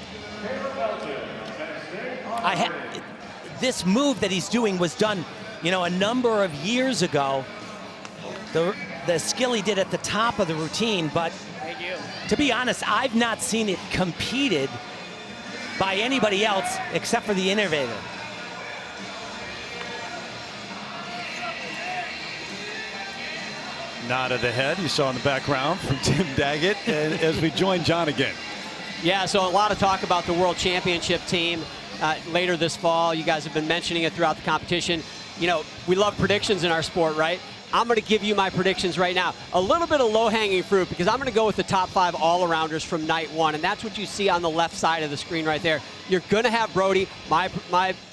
This move that he's doing was done, you know, a number of years ago. The skill he did at the top of the routine, but to be honest, I've not seen it competed by anybody else except for the innovator. Nod of the head you saw in the background from Tim Daggett as we join John again. Yeah, so a lot of talk about the World Championship team later this fall. You guys have been mentioning it throughout the competition. You know, we love predictions in our sport, right? I'm going to give you my predictions right now. A little bit of low-hanging fruit because I'm going to go with the top 5 all-arounders from night 1, and that's what you see on the left side of the screen right there. You're going to have Brody. My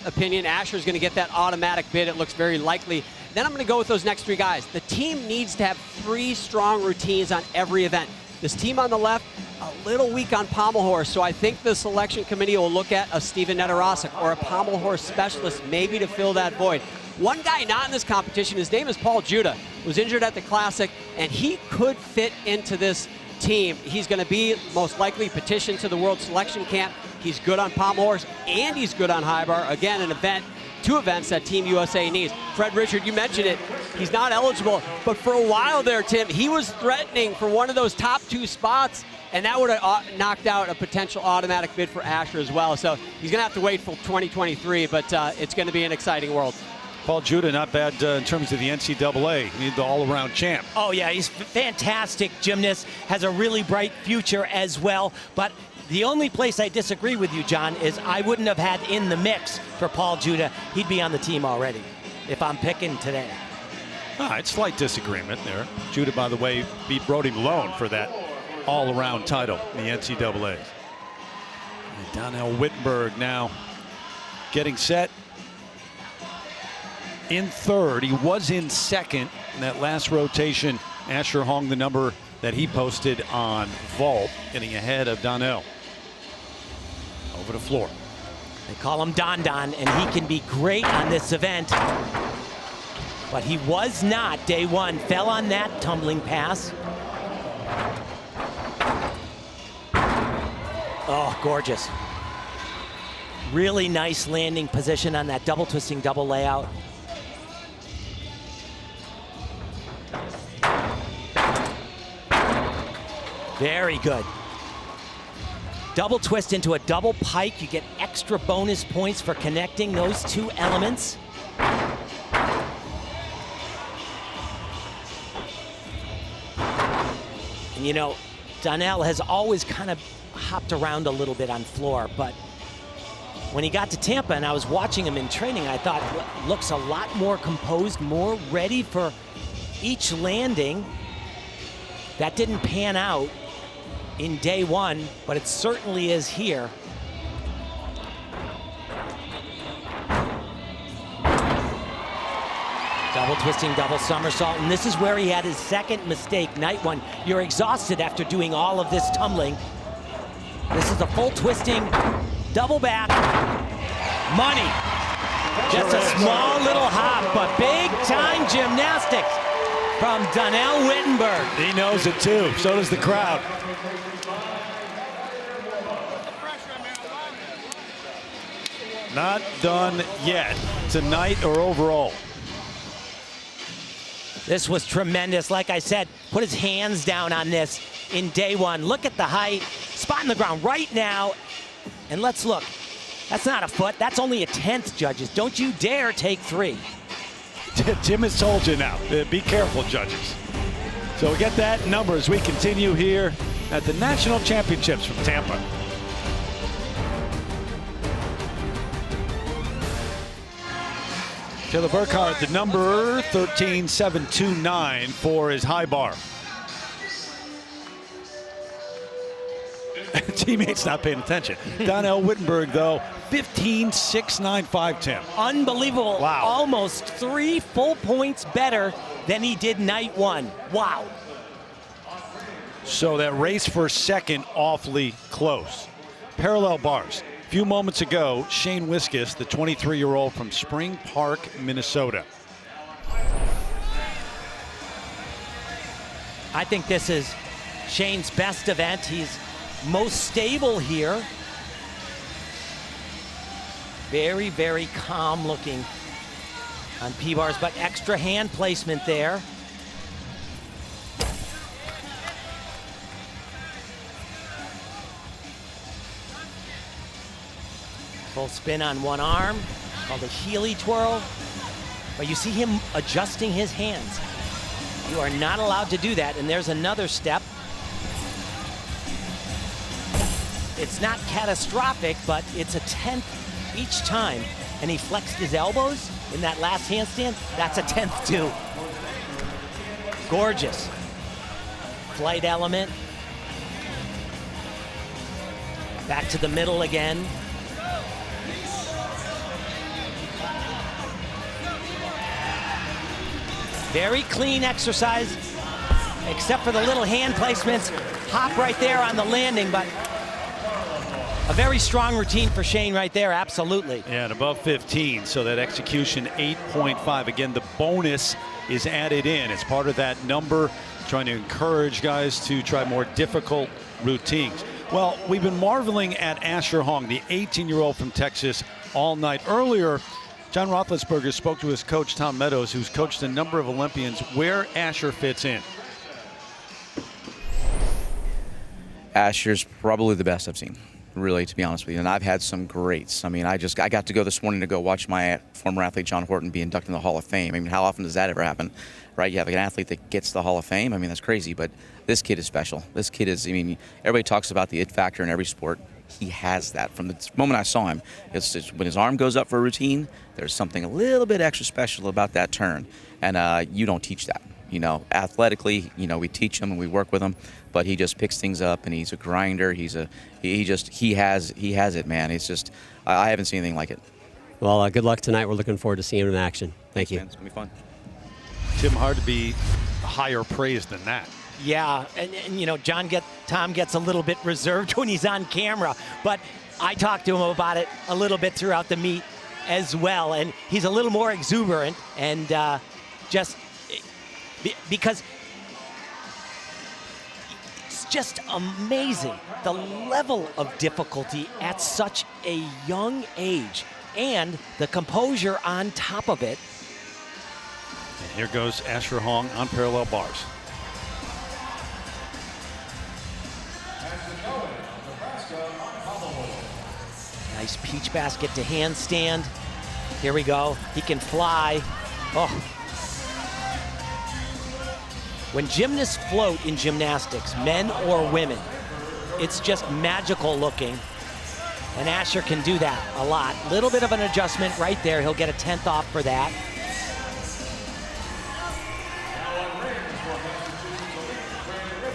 opinion, Asher's going to get that automatic bid. It looks very likely. Then I'm going to go with those next 3 guys. The team needs to have 3 strong routines on every event. This team on the left, a little weak on pommel horse, so I think the selection committee will look at a Steven Netarasic or a pommel horse specialist maybe to fill that void. One guy not in this competition, his name is Paul Judah, was injured at the Classic, and he could fit into this team. He's going to be most likely petitioned to the World Selection Camp. He's good on pommel horse, and he's good on high bar. Again, an event, 2 events that Team USA needs. Fred Richard, you mentioned it. He's not eligible, but for a while there, Tim, he was threatening for one of those top 2 spots, and that would have knocked out a potential automatic bid for Asher as well. So he's going to have to wait for 2023, but it's going to be an exciting world. Paul Judah, not bad in terms of the NCAA. He's the all-around champ. Oh, yeah, he's fantastic gymnast, has a really bright future as well. But the only place I disagree with you, John, is I wouldn't have had in the mix for Paul Judah. He'd be on the team already if I'm picking today. All right, slight disagreement there. Judah, by the way, beat Brody Malone for that all-around title in the NCAA. And Donnell Wittenberg now getting set in 3rd. He was in 2nd in that last rotation. Asher hung the number that he posted on vault, getting ahead of Donnell. Over the floor. They call him Don Don, and he can be great on this event. But he was not day 1. Fell on that tumbling pass. Oh, gorgeous. Really nice landing position on that double twisting double layout. Very good. Double twist into a double pike. You get extra bonus points for connecting those 2 elements. And you know, Donnell has always kind of hopped around a little bit on floor, but when he got to Tampa and I was watching him in training, I thought, looks a lot more composed, more ready for each landing. That didn't pan out in day 1, but it certainly is here. Double twisting, double somersault, and this is where he had his 2nd mistake, night 1. You're exhausted after doing all of this tumbling. This is a full twisting, double back, money. Just a small little hop, but big time gymnastics from Donnell Wittenberg. He knows it too, so does the crowd. Not done yet, tonight or overall. This was tremendous. Like I said, put his hands down on this in day 1. Look at the height, spot in the ground right now. And let's look. That's not a foot, that's only a 10th, judges. Don't you dare take 3. Jim has told you now. Be careful, judges. So we get that number as we continue here at the National Championships from Tampa. Taylor Burkhart, the number 13.729 for his high bar. Teammates not paying attention. Donnell Wittenberg, though, 15.695, Tim. Unbelievable. Wow. Almost 3 full points better than he did night 1. Wow. So that race for 2nd, awfully close. Parallel bars. A few moments ago, Shane Wiskus, the 23-year-old from Spring Park, Minnesota. I think this is Shane's best event. He's most stable here. Very, very calm looking on P-bars, but extra hand placement there. Full spin on one arm, called a Healy twirl. But you see him adjusting his hands. You are not allowed to do that, and there's another step. It's not catastrophic, but it's a 10th each time. And he flexed his elbows in that last handstand. That's a 10th too. Gorgeous. Flight element. Back to the middle again. Very clean exercise, except for the little hand placements. Hop right there on the landing, but a very strong routine for Shane right there, absolutely. Yeah, and above 15, so that execution 8.5. Again, the bonus is added in. It's part of that number, trying to encourage guys to try more difficult routines. Well, we've been marveling at Asher Hong, the 18-year-old from Texas, all night. Earlier, John Roethlisberger spoke to his coach, Tom Meadows, who's coached a number of Olympians, where Asher fits in. Asher's probably the best I've seen, really, to be honest with you. And I've had some greats. I mean, I got to go this morning to go watch my former athlete, John Horton, be inducted in the Hall of Fame. I mean, how often does that ever happen, right? You have an athlete that gets the Hall of Fame. I mean, that's crazy. But this kid is special. This kid is, I mean, everybody talks about the it factor in every sport. He has that. From the moment I saw him, it's just, when his arm goes up for a routine, there's something a little bit extra special about that turn. And you don't teach that. You know, athletically, you know, we teach him and we work with him, but he just picks things up and he's a grinder. He has it, man. It's just, I haven't seen anything like it. Well, good luck tonight. We're looking forward to seeing him in action. Thank you. Man, it's gonna be fun. Tim, hard to be higher praise than that. Yeah, and you know, Tom gets a little bit reserved when he's on camera, but I talked to him about it a little bit throughout the meet as well, and he's a little more exuberant, and just because it's just amazing the level of difficulty at such a young age, and the composure on top of it. And here goes Asher Hong on parallel bars. Nice peach basket to handstand. Here we go. He can fly. Oh. When gymnasts float in gymnastics, men or women, it's just magical looking. And Asher can do that a lot. Little bit of an adjustment right there. He'll get a 10th off for that.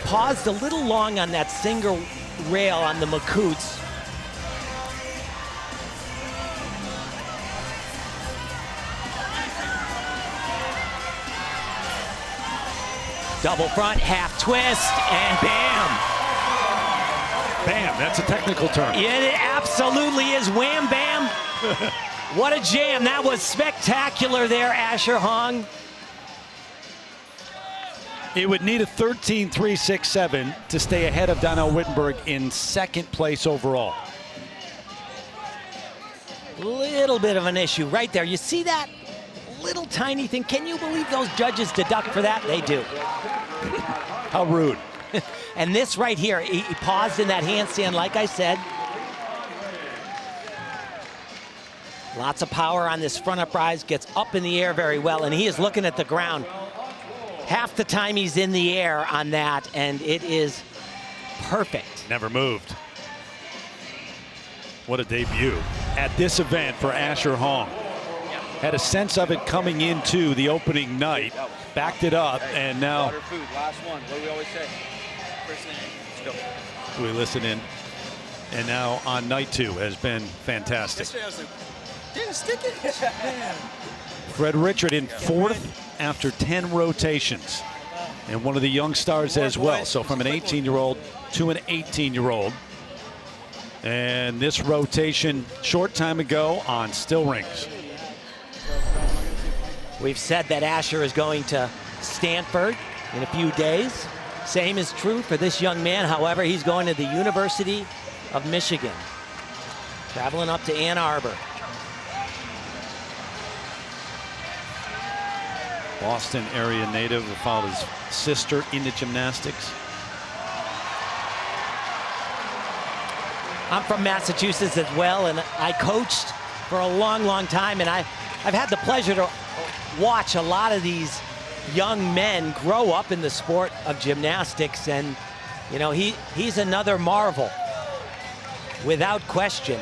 Paused a little long on that single rail on the Makoots. Double front, half twist, and bam. Bam, that's a technical term. It absolutely is. Wham, bam. What a jam. That was spectacular there, Asher Hong. It would need a 13.367 to stay ahead of Donnell Wittenberg in second place overall. Little bit of an issue right there. You see that little tiny thing? Can you believe those judges deduct for that? They do. How rude. And this right here, he paused in that handstand, like I said. Lots of power on this front uprise, gets up in the air very well, and he is looking at the ground. Half the time he's in the air on that, and it is perfect. Never moved. What a debut at this event for Asher Hong. Had a sense of it coming into the opening night, backed it up, and now. Water, food, last one. What do we always say? First thing. Let's go. We listen in, and now on night 2 has been fantastic. Yesterday I was like, didn't stick it. Man. Fred Richard in 4th after 10 rotations, and one of the young stars as well. So from an 18-year-old to an 18-year-old. And this rotation short time ago on still rings. We've said that Asher is going to Stanford in a few days, Same is true for this young man. However, he's going to the University of Michigan, traveling up to Ann Arbor. Boston area native who followed his sister into gymnastics. I'm from Massachusetts as well, and I coached for a long, long time, and I've had the pleasure to watch a lot of these young men grow up in the sport of gymnastics, and you know, he's another marvel, without question.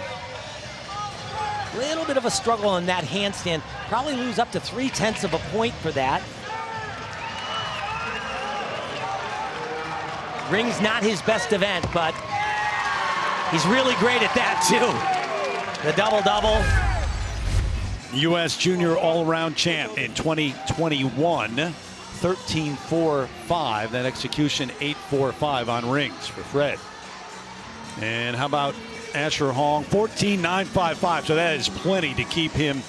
A little bit of a struggle in that handstand. Probably lose up to 0.3 of a point for that. Ring's not his best event, but he's really great at that too. The double-double. U.S. Junior all-around champ in 2021. 13.45. That execution 8.45 on rings for Fred. And how about Asher Hong? 14.955. So that is plenty to keep him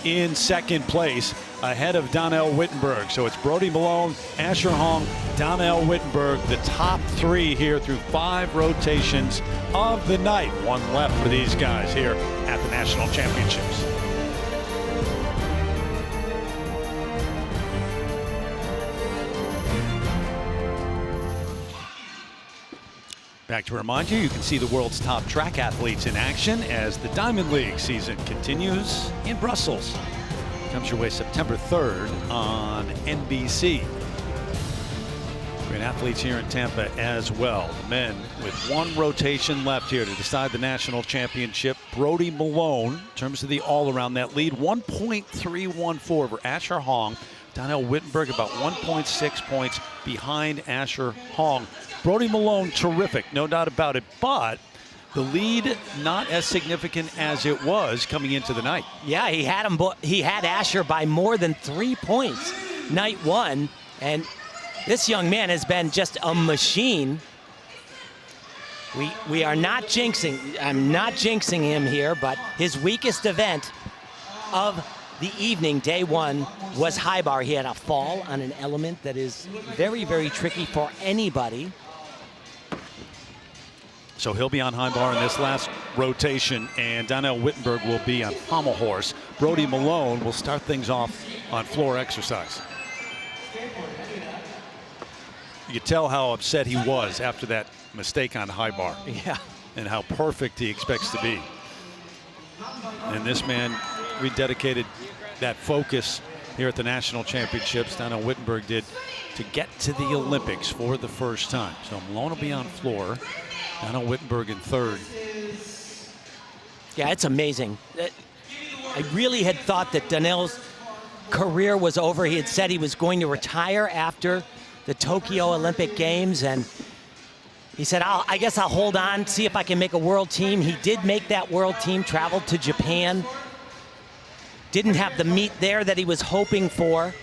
in second place ahead of Donnell Wittenberg. So it's Brody Malone, Asher Hong, Donnell Wittenberg, the top three here through 5 rotations of the night. One left for these guys here at the National Championships. Back to remind you, you can see the world's top track athletes in action as the Diamond League season continues in Brussels. Comes your way September 3rd on NBC. Great athletes here in Tampa as well. The men with 1 rotation left here to decide the national championship. Brody Malone, in terms of the all-around, that lead 1.314 over Asher Hong. Donnell Wittenberg about 1.6 points behind Asher Hong. Brody Malone, terrific, no doubt about it, but the lead not as significant as it was coming into the night. Yeah, he had Asher by more than 3 points night one, and this young man has been just a machine. We are not jinxing, I'm not jinxing him here, but his weakest event of the evening, day one, was high bar. He had a fall on an element that is very, very tricky for anybody. So he'll be on high bar in this last rotation, and Donnell Wittenberg will be on pommel horse. Brody Malone will start things off on floor exercise. You could tell how upset he was after that mistake on high bar. Yeah. And how perfect he expects to be. And this man rededicated that focus here at the national championships. Donnell Wittenberg did, to get to the Olympics for the first time. So Malone will be on floor. Donnell Wittenberg in third. Yeah, it's amazing. I really had thought that Donnell's career was over. He had said he was going to retire after the Tokyo Olympic Games, and he said, I guess I'll hold on, see if I can make a world team. He did make that world team, traveled to Japan. Didn't have the meet there that he was hoping for.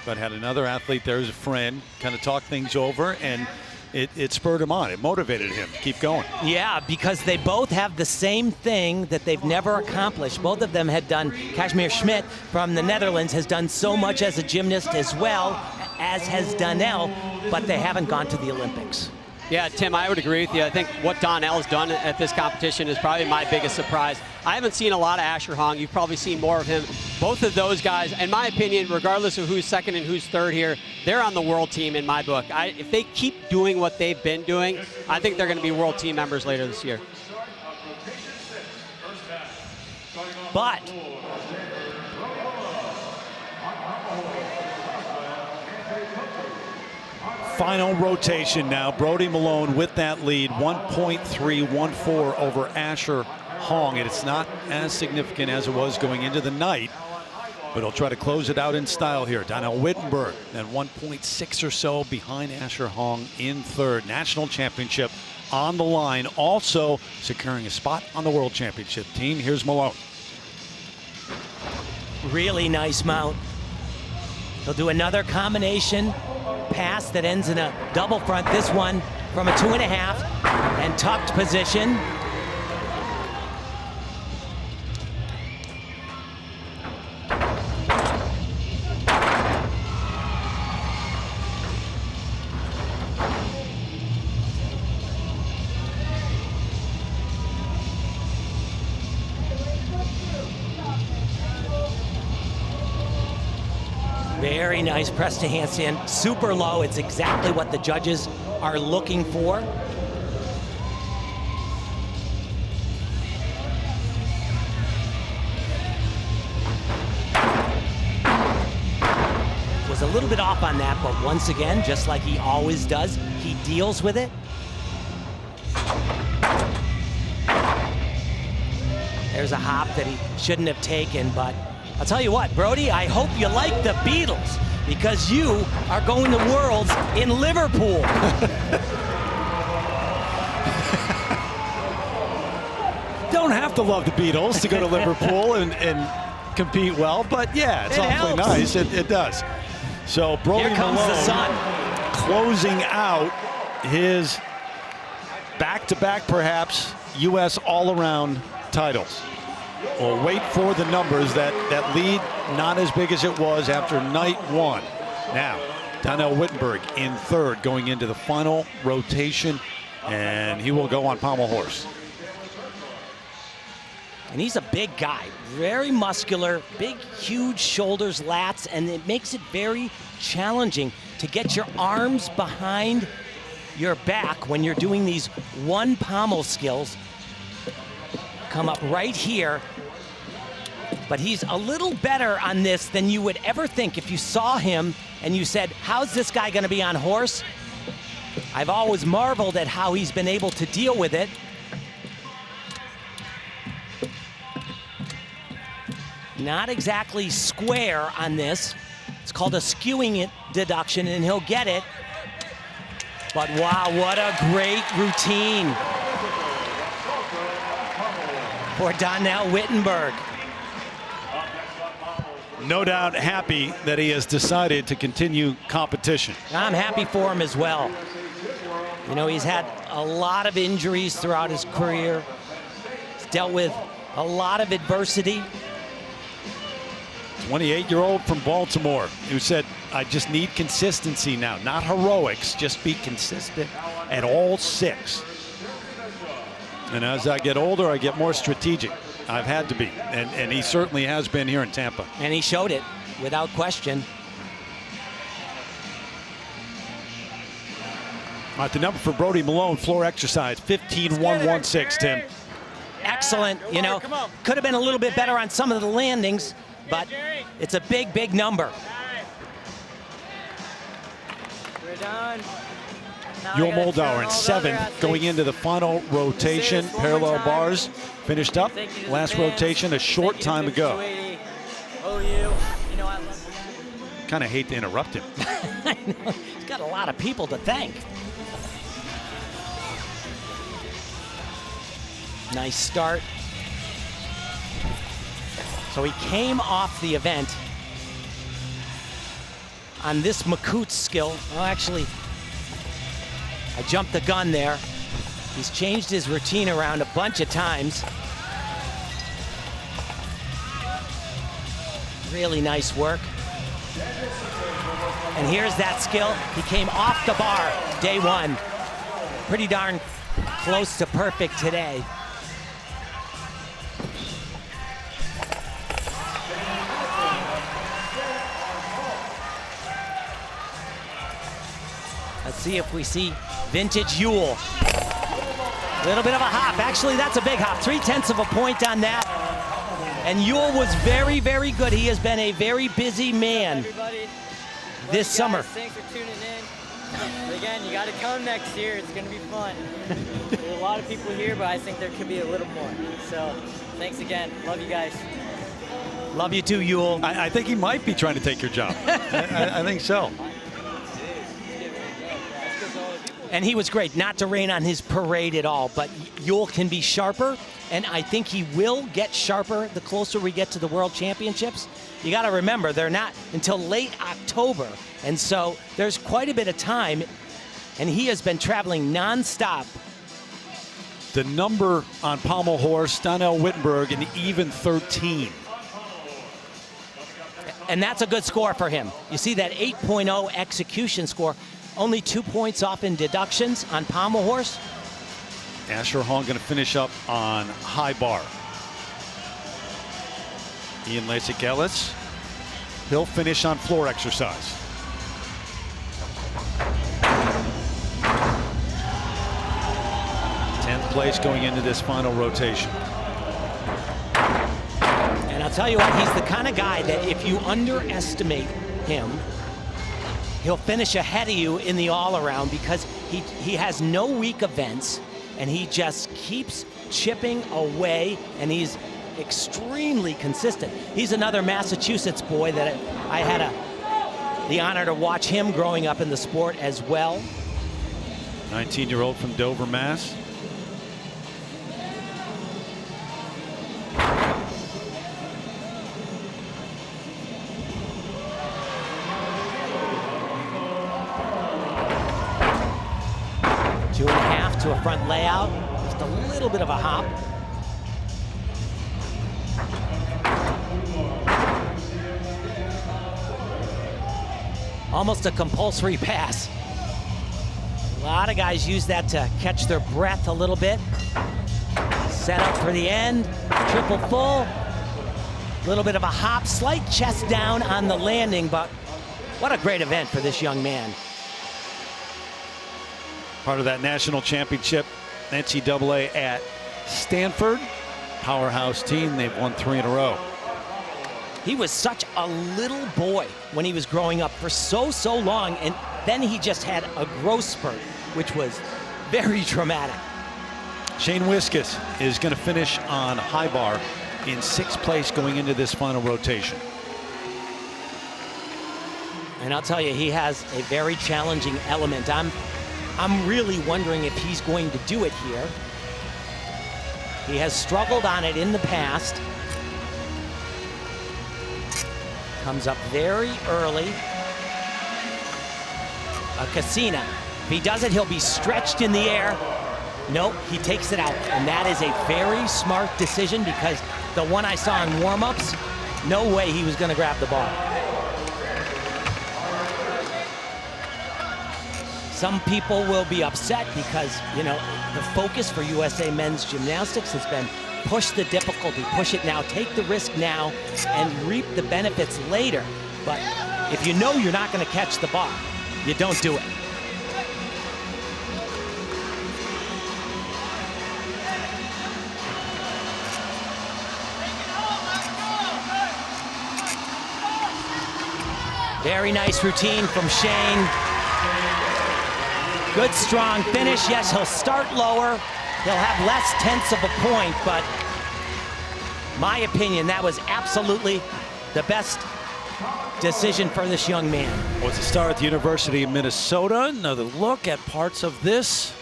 But had another athlete there as a friend, kind of talked things over, and it spurred him on. It motivated him to keep going. Yeah, because they both have the same thing that they've never accomplished. Both of them had done, Kashmir Schmidt from the Netherlands has done so much as a gymnast as well as has Donnell, but they haven't gone to the Olympics. Yeah, Tim, I would agree with you. I think what Donnell's done at this competition is probably my biggest surprise. I haven't seen a lot of Asher Hong. You've probably seen more of him. Both of those guys, in my opinion, regardless of who's second and who's third here, they're on the world team in my book. If they keep doing what they've been doing, I think they're going to be world team members later this year. But final rotation now. Brody Malone with that lead, 1.314 over Asher Hong. And it's not as significant as it was going into the night, but he'll try to close it out in style here. Donnell Wittenberg, then 1.6 or so behind Asher Hong in third. National championship on the line, also securing a spot on the world championship team. Here's Malone. Really nice mount. He'll do another combination pass that ends in a double front. This one from a 2.5 and tucked position. Very nice press to handstand, super low. It's exactly what the judges are looking for. Was a little bit off on that, but once again, just like he always does, he deals with it. There's a hop that he shouldn't have taken, but I'll tell you what, Brody, I hope you like the Beatles, because you are going to Worlds in Liverpool. Don't have to love the Beatles to go to Liverpool and compete well, but yeah, it's awfully nice. It does. So Brody Here comes Malone the sun. closing out his back-to-back, perhaps, U.S. all-around titles. We'll wait for the numbers. That lead not as big as it was after night one. Now, Donnell Wittenberg in third going into the final rotation, and he will go on pommel horse. And he's a big guy, very muscular, big, huge shoulders, lats, and it makes it very challenging to get your arms behind your back when you're doing these one pommel skills. Come up right here. But he's a little better on this than you would ever think if you saw him and you said, how's this guy gonna be on horse? I've always marveled at how he's been able to deal with it. Not exactly square on this. It's called a skewing deduction, and he'll get it. But wow, what a great routine for Donnell Wittenberg. No doubt happy that he has decided to continue competition. I'm happy for him as well. You know, he's had a lot of injuries throughout his career. He's dealt with a lot of adversity. 28-year-old from Baltimore who said, I just need consistency now, not heroics, just be consistent at all six. And as I get older, I get more strategic. I've had to be, and he certainly has been here in Tampa. And he showed it without question. All right, the number for Brody Malone, floor exercise, 15.116, Tim. Excellent, you know, could have been a little bit better on some of the landings, but it's a big, big number. We're done. Yul Moldauer in seventh, going into the final rotation. Parallel bars finished up. Last rotation a short time ago. Kind of hate to interrupt him. I know. He's got a lot of people to thank. Nice start. So he came off the event on this Makut skill. Oh, actually, I jumped the gun there. He's changed his routine around a bunch of times. Really nice work. And here's that skill. He came off the bar day one. Pretty darn close to perfect today. Let's see if we see vintage Yul. A little bit of a hop. Actually, that's a big hop. 0.3 of a point on that. And Yul was very, very good. He has been a very busy man this summer. Thanks for tuning in. But again, you got to come next year. It's going to be fun. There's a lot of people here, but I think there could be a little more. So thanks again. Love you guys. Love you too, Yul. I think he might be trying to take your job. I think so. And he was great, not to rain on his parade at all, but Yul can be sharper, and I think he will get sharper the closer we get to the World Championships. You got to remember, they're not until late October, and so there's quite a bit of time, and he has been traveling nonstop. The number on pommel horse, Donnell Wittenberg, an even 13. And that's a good score for him. You see that 8.0 execution score. Only 2 points off in deductions on pommel horse. Asher Hong going to finish up on high bar. Ian Lasik-Ellis he'll finish on floor exercise. Place going into this final rotation. And I'll tell you what, he's the kind of guy that if you underestimate him, he'll finish ahead of you in the all-around because he has no weak events and he just keeps chipping away and he's extremely consistent. He's another Massachusetts boy that I had the honor to watch him growing up in the sport as well. 19-year-old from Dover, Mass. To a front layout, just a little bit of a hop. Almost a compulsory pass. A lot of guys use that to catch their breath a little bit. Set up for the end, triple full. A little bit of a hop, slight chest down on the landing, but what a great event for this young man. Part of that national championship, NCAA at Stanford. Powerhouse team, they've won 3 in a row. He was such a little boy when he was growing up for so long, and then he just had a growth spurt, which was very dramatic. Shane Wiskus is going to finish on high bar in 6th place going into this final rotation. And I'll tell you, he has a very challenging element. I'm really wondering if he's going to do it here. He has struggled on it in the past. Comes up very early. A Casina. If he does it, he'll be stretched in the air. Nope, he takes it out. And that is a very smart decision because the one I saw in warm-ups, no way he was going to grab the ball. Some people will be upset because, you know, the focus for USA men's gymnastics has been push the difficulty, push it now, take the risk now, and reap the benefits later. But if you know you're not going to catch the ball, you don't do it. Very nice routine from Shane. Good, strong finish. Yes, he'll start lower. He'll have less tenths of a point, but my opinion, that was absolutely the best decision for this young man. Was a star at the University of Minnesota. Another look at parts of this.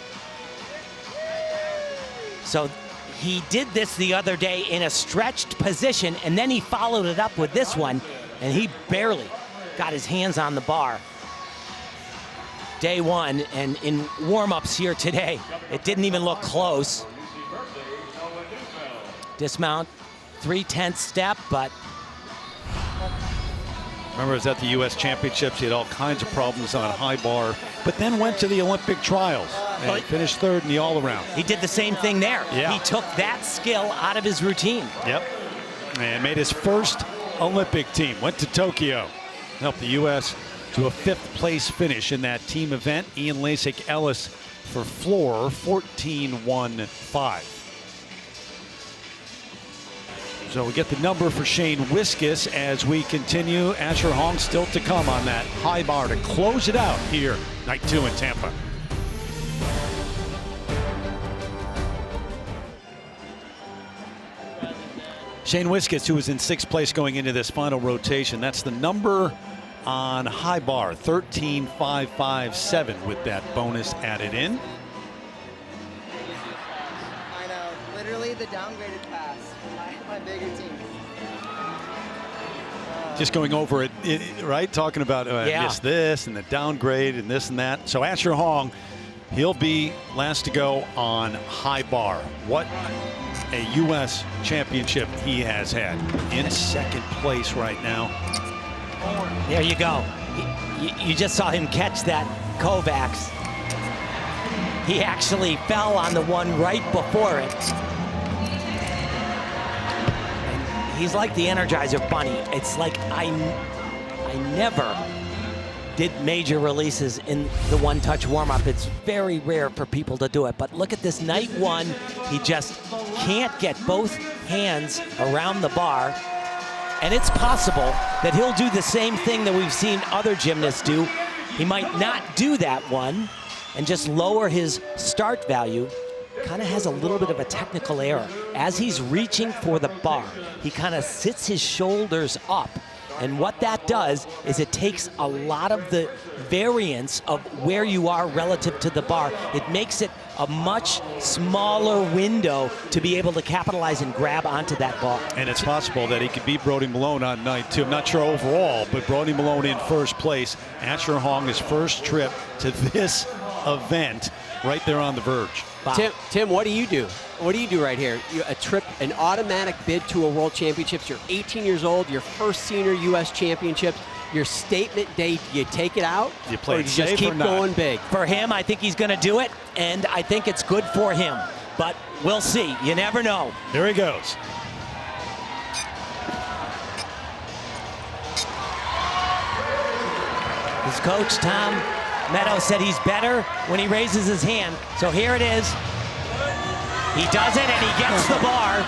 So he did this the other day in a stretched position, and then he followed it up with this one, and he barely got his hands on the bar. Day one, and in warm-ups here today, it didn't even look close. Dismount, 3/10 step, but remember, it was at the U.S. Championships. He had all kinds of problems on high bar, but then went to the Olympic trials and finished 3rd in the all-around. He did the same thing there. Yeah. He took that skill out of his routine. Yep, and made his first Olympic team. Went to Tokyo, helped the U.S. to a 5th place finish in that team event. Ian Lasik Ellis for floor, 14-1-5. So we get the number for Shane Wiskus as we continue. Asher Hong still to come on that high bar to close it out here, night 2 in Tampa. Shane Wiskus, who was in 6th place going into this final rotation. That's the number on high bar, 13.557 with that bonus added in. I know, literally the downgraded pass for my bigger team. Just going over it, right? Talking about missed this and the downgrade and this and that. So Asher Hong, he'll be last to go on high bar. What a U.S. championship he has had. In 2nd place right now. There you go. You just saw him catch that Kovacs. He actually fell on the one right before it. And he's like the Energizer Bunny. It's like I never did major releases in the one-touch warm-up. It's very rare for people to do it, but look at this night one. He just can't get both hands around the bar, and it's possible that he'll do the same thing that we've seen other gymnasts do. He might not do that one and just lower his start value. Kind of has a little bit of a technical error. As he's reaching for the bar, he kind of sits his shoulders up. And what that does is it takes a lot of the variance of where you are relative to the bar. It makes it a much smaller window to be able to capitalize and grab onto that bar. And it's possible that he could beat Brody Malone on night two. I'm not sure overall, but Brody Malone in first place. Asher Hong, his first trip to this event, right there on the verge. Wow. Tim, what do you do? What do you do right here? A trip, an automatic bid to a World Championships. You're 18 years old, your first senior U.S. Championships. Your statement day, you take it out? You play or it you safe just keep or not? going big? For him, I think he's going to do it, and I think it's good for him. But we'll see. You never know. There he goes. His coach, Tom Meadows, said he's better when he raises his hand. So here it is. He does it, and he gets the bar.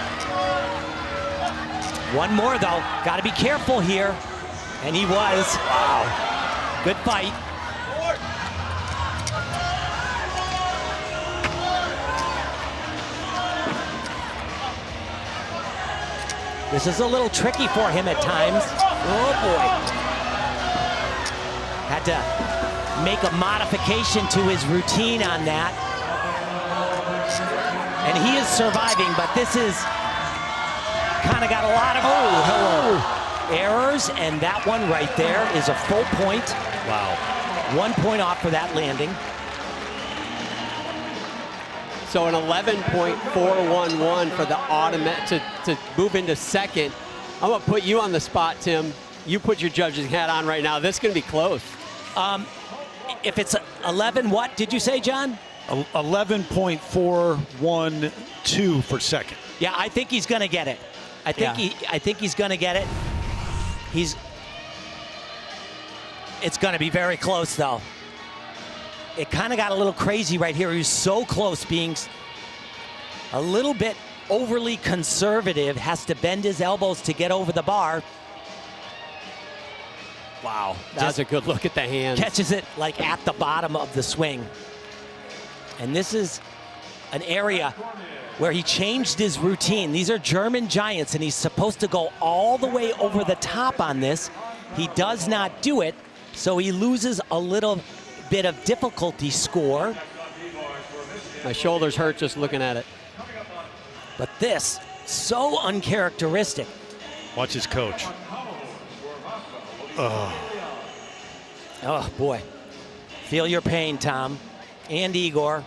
One more, though. Got to be careful here. And he was. Wow. Good fight. This is a little tricky for him at times. Oh, boy. Had to make a modification to his routine on that. And he is surviving, but this is kind of got a lot of errors, and that one right there is a full point. Wow. 1 point off for that landing. So an 11.411 for the automatic to move into second. I'm gonna put you on the spot, Tim. You put your judge's hat on right now. This is gonna be close. If it's 11, what did you say, John? 11.412 for second. Yeah, I think he's gonna get it. I think he's gonna get it. It's gonna be very close, though. It kind of got a little crazy right here. He was so close, being a little bit overly conservative, has to bend his elbows to get over the bar. Wow. That's a good look at the hands. Catches it like at the bottom of the swing. And this is an area where he changed his routine. These are German giants, and he's supposed to go all the way over the top on this. He does not do it, so he loses a little bit of difficulty score. My shoulders hurt just looking at it. But this, so uncharacteristic. Watch his coach. Oh, boy. Feel your pain, Tom and Igor.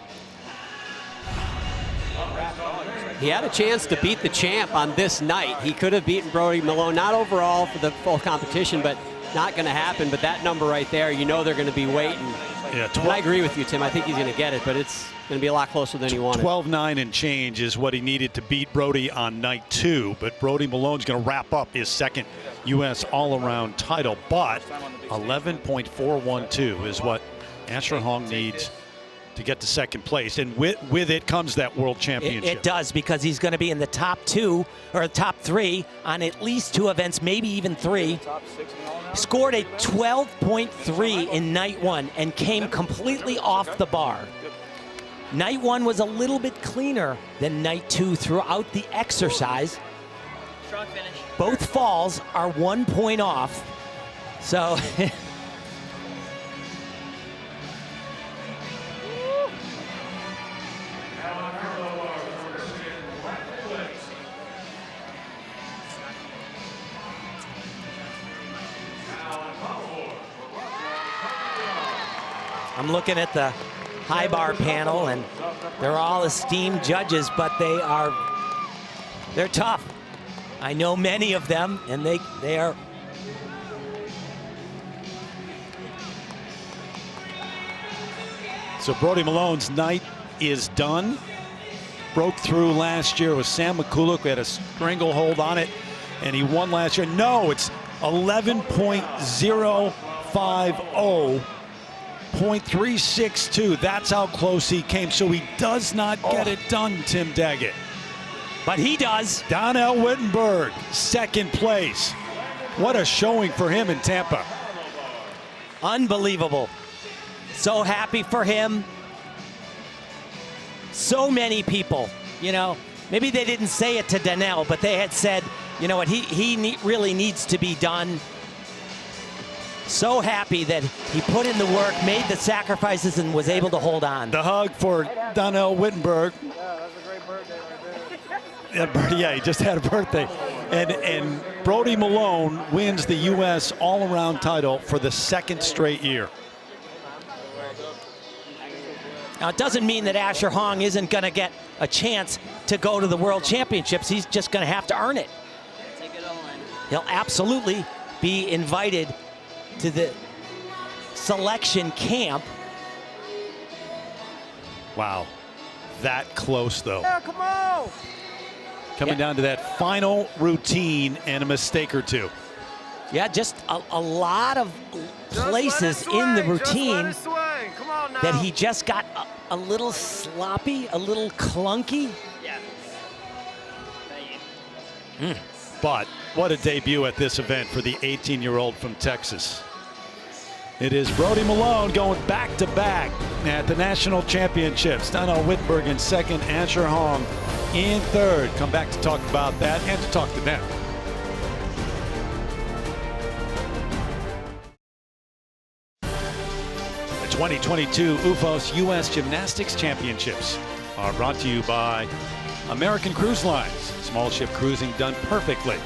He had a chance to beat the champ on this night. He could have beaten Brody Malone, not overall for the full competition, but not going to happen. But that number right there, you know they're going to be waiting. Yeah, And I agree with you, Tim. I think he's going to get it, but it's going to be a lot closer than he wanted. 12-9 and change is what he needed to beat Brody on night two. But Brody Malone's going to wrap up his second U.S. all-around title. But 11.412 is what Asher Hong needs to get to second place. And with it comes that world championship. It does, because he's going to be in the top two or top three on at least two events, maybe even three. Scored a 12.3 in night one and came completely off the bar. Night one was a little bit cleaner than night two throughout the exercise. Strong finish. Both falls are 1 point off. So I'm looking at the high bar panel, and they're all esteemed judges, but they're tough. I know many of them, and they are. So Brody Malone's night is done. Broke through last year with Sam McCulloch. We had a stranglehold on it, and he won last year. No, it's 11.050. 0.362. That's how close he came. So he does not get it done, Tim Daggett. But he does. Donnell Wittenberg, second place. What a showing for him in Tampa. Unbelievable. So happy for him. So many people, you know, maybe they didn't say it to Donnell, but they had said, you know what, he really needs to be done. So happy that he put in the work, made the sacrifices, and was able to hold on. The hug for Donnell Wittenberg. Yeah, that's a great birthday right there. Yeah, he just had a birthday. And Brody Malone wins the U.S. all-around title for the second straight year. Now, it doesn't mean that Asher Hong isn't going to get a chance to go to the World Championships. He's just going to have to earn it. Take it all in. He'll absolutely be invited to the selection camp. Wow, that close though. Yeah, come on. Coming down to that final routine and a mistake or two. Yeah, just a lot of places in the routine that he just got a little sloppy, a little clunky. Yeah. But what a debut at this event for the 18-year-old from Texas. It is Brody Malone going back-to-back at the national championships. Donnell Wittenberg in second, Asher Hong in third. Come back to talk about that and to talk to them. The 2022 OOFOS U.S. Gymnastics Championships are brought to you by American Cruise Lines. Small ship cruising done perfectly.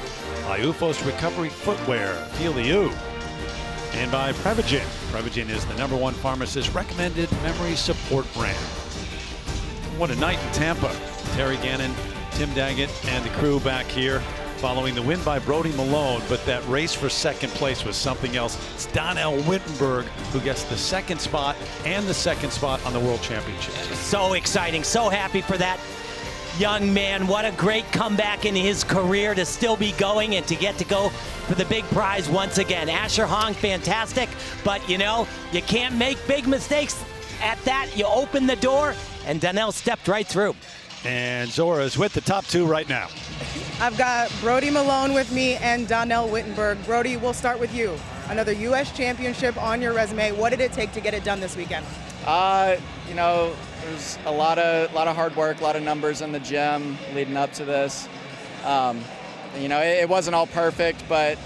By OOFOS Recovery Footwear. Feel the U. And by Prevagen. Prevagen is the #1 pharmacist recommended memory support brand. What a night in Tampa. Terry Gannon, Tim Daggett, and the crew back here following the win by Brody Malone. But that race for second place was something else. It's Donnell Wittenberg who gets the second spot and the second spot on the World Championships. So exciting. So happy for that young man. What a great comeback in his career to still be going and to get to go for the big prize once again. Asher Hong, fantastic, but you know, you can't make big mistakes. At that, you open the door, and Donnell stepped right through. And Zora is with the top two right now. I've got Brody Malone with me and Donnell Wittenberg. Brody, we'll start with you. Another U.S. championship on your resume. What did it take to get it done this weekend? You know, there's a lot of hard work, a lot of numbers in the gym leading up to this. You know, it wasn't all perfect, but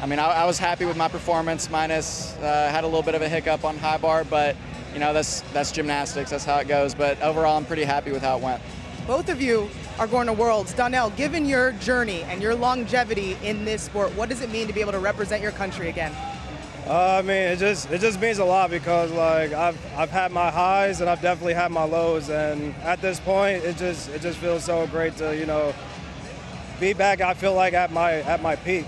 I mean, I was happy with my performance. Minus had a little bit of a hiccup on high bar, but you know, that's gymnastics. That's how it goes. But overall, I'm pretty happy with how it went. Both of you are going to Worlds. Donnell, given your journey and your longevity in this sport, what does it mean to be able to represent your country again? I mean, it just means a lot because like I've had my highs and I've definitely had my lows, and at this point, it just feels so great to, you know, be back. I feel like at my peak.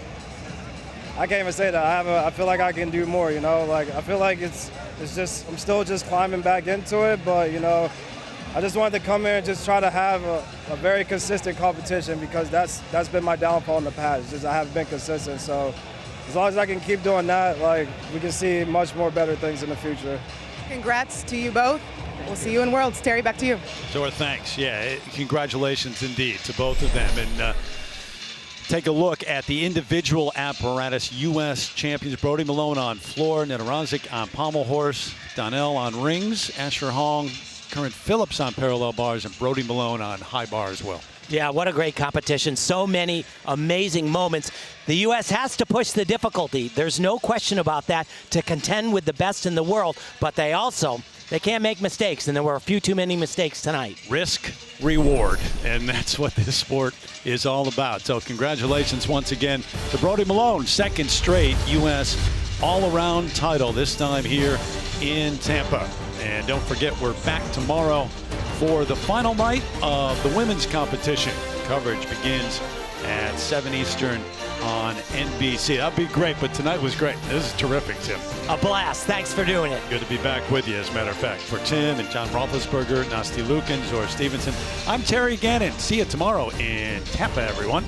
I can't even say that. I feel like I can do more. You know, like I feel like it's just I'm still just climbing back into it, but you know, I just wanted to come here and just try to have a very consistent competition because that's been my downfall in the past. Just I haven't been consistent. So as long as I can keep doing that, like we can see much more better things in the future. Congrats to you both. We'll see you in Worlds. Terry, back to you. Zora, thanks. Yeah, congratulations indeed to both of them. And take a look at the individual apparatus. U.S. champions Brody Malone on floor, Nedorosik on pommel horse, Donnell on rings, Asher Hong, Curran Phillips on parallel bars, and Brody Malone on high bar as well. Yeah, what a great competition. So many amazing moments. The U.S. has to push the difficulty. There's no question about that to contend with the best in the world, but they can't make mistakes, and there were a few too many mistakes tonight. Risk, reward, and that's what this sport is all about. So congratulations once again to Brody Malone, second straight U.S. all-around title, this time here in Tampa. And don't forget, we're back tomorrow for the final night of the women's competition. Coverage begins at 7 Eastern on NBC. That'd be great, but tonight was great. This is terrific, Tim. A blast. Thanks for doing it. Good to be back with you, as a matter of fact. For Tim and John Roethlisberger, Nasty Lukens, or Stevenson, I'm Terry Gannon. See you tomorrow in Tampa, everyone.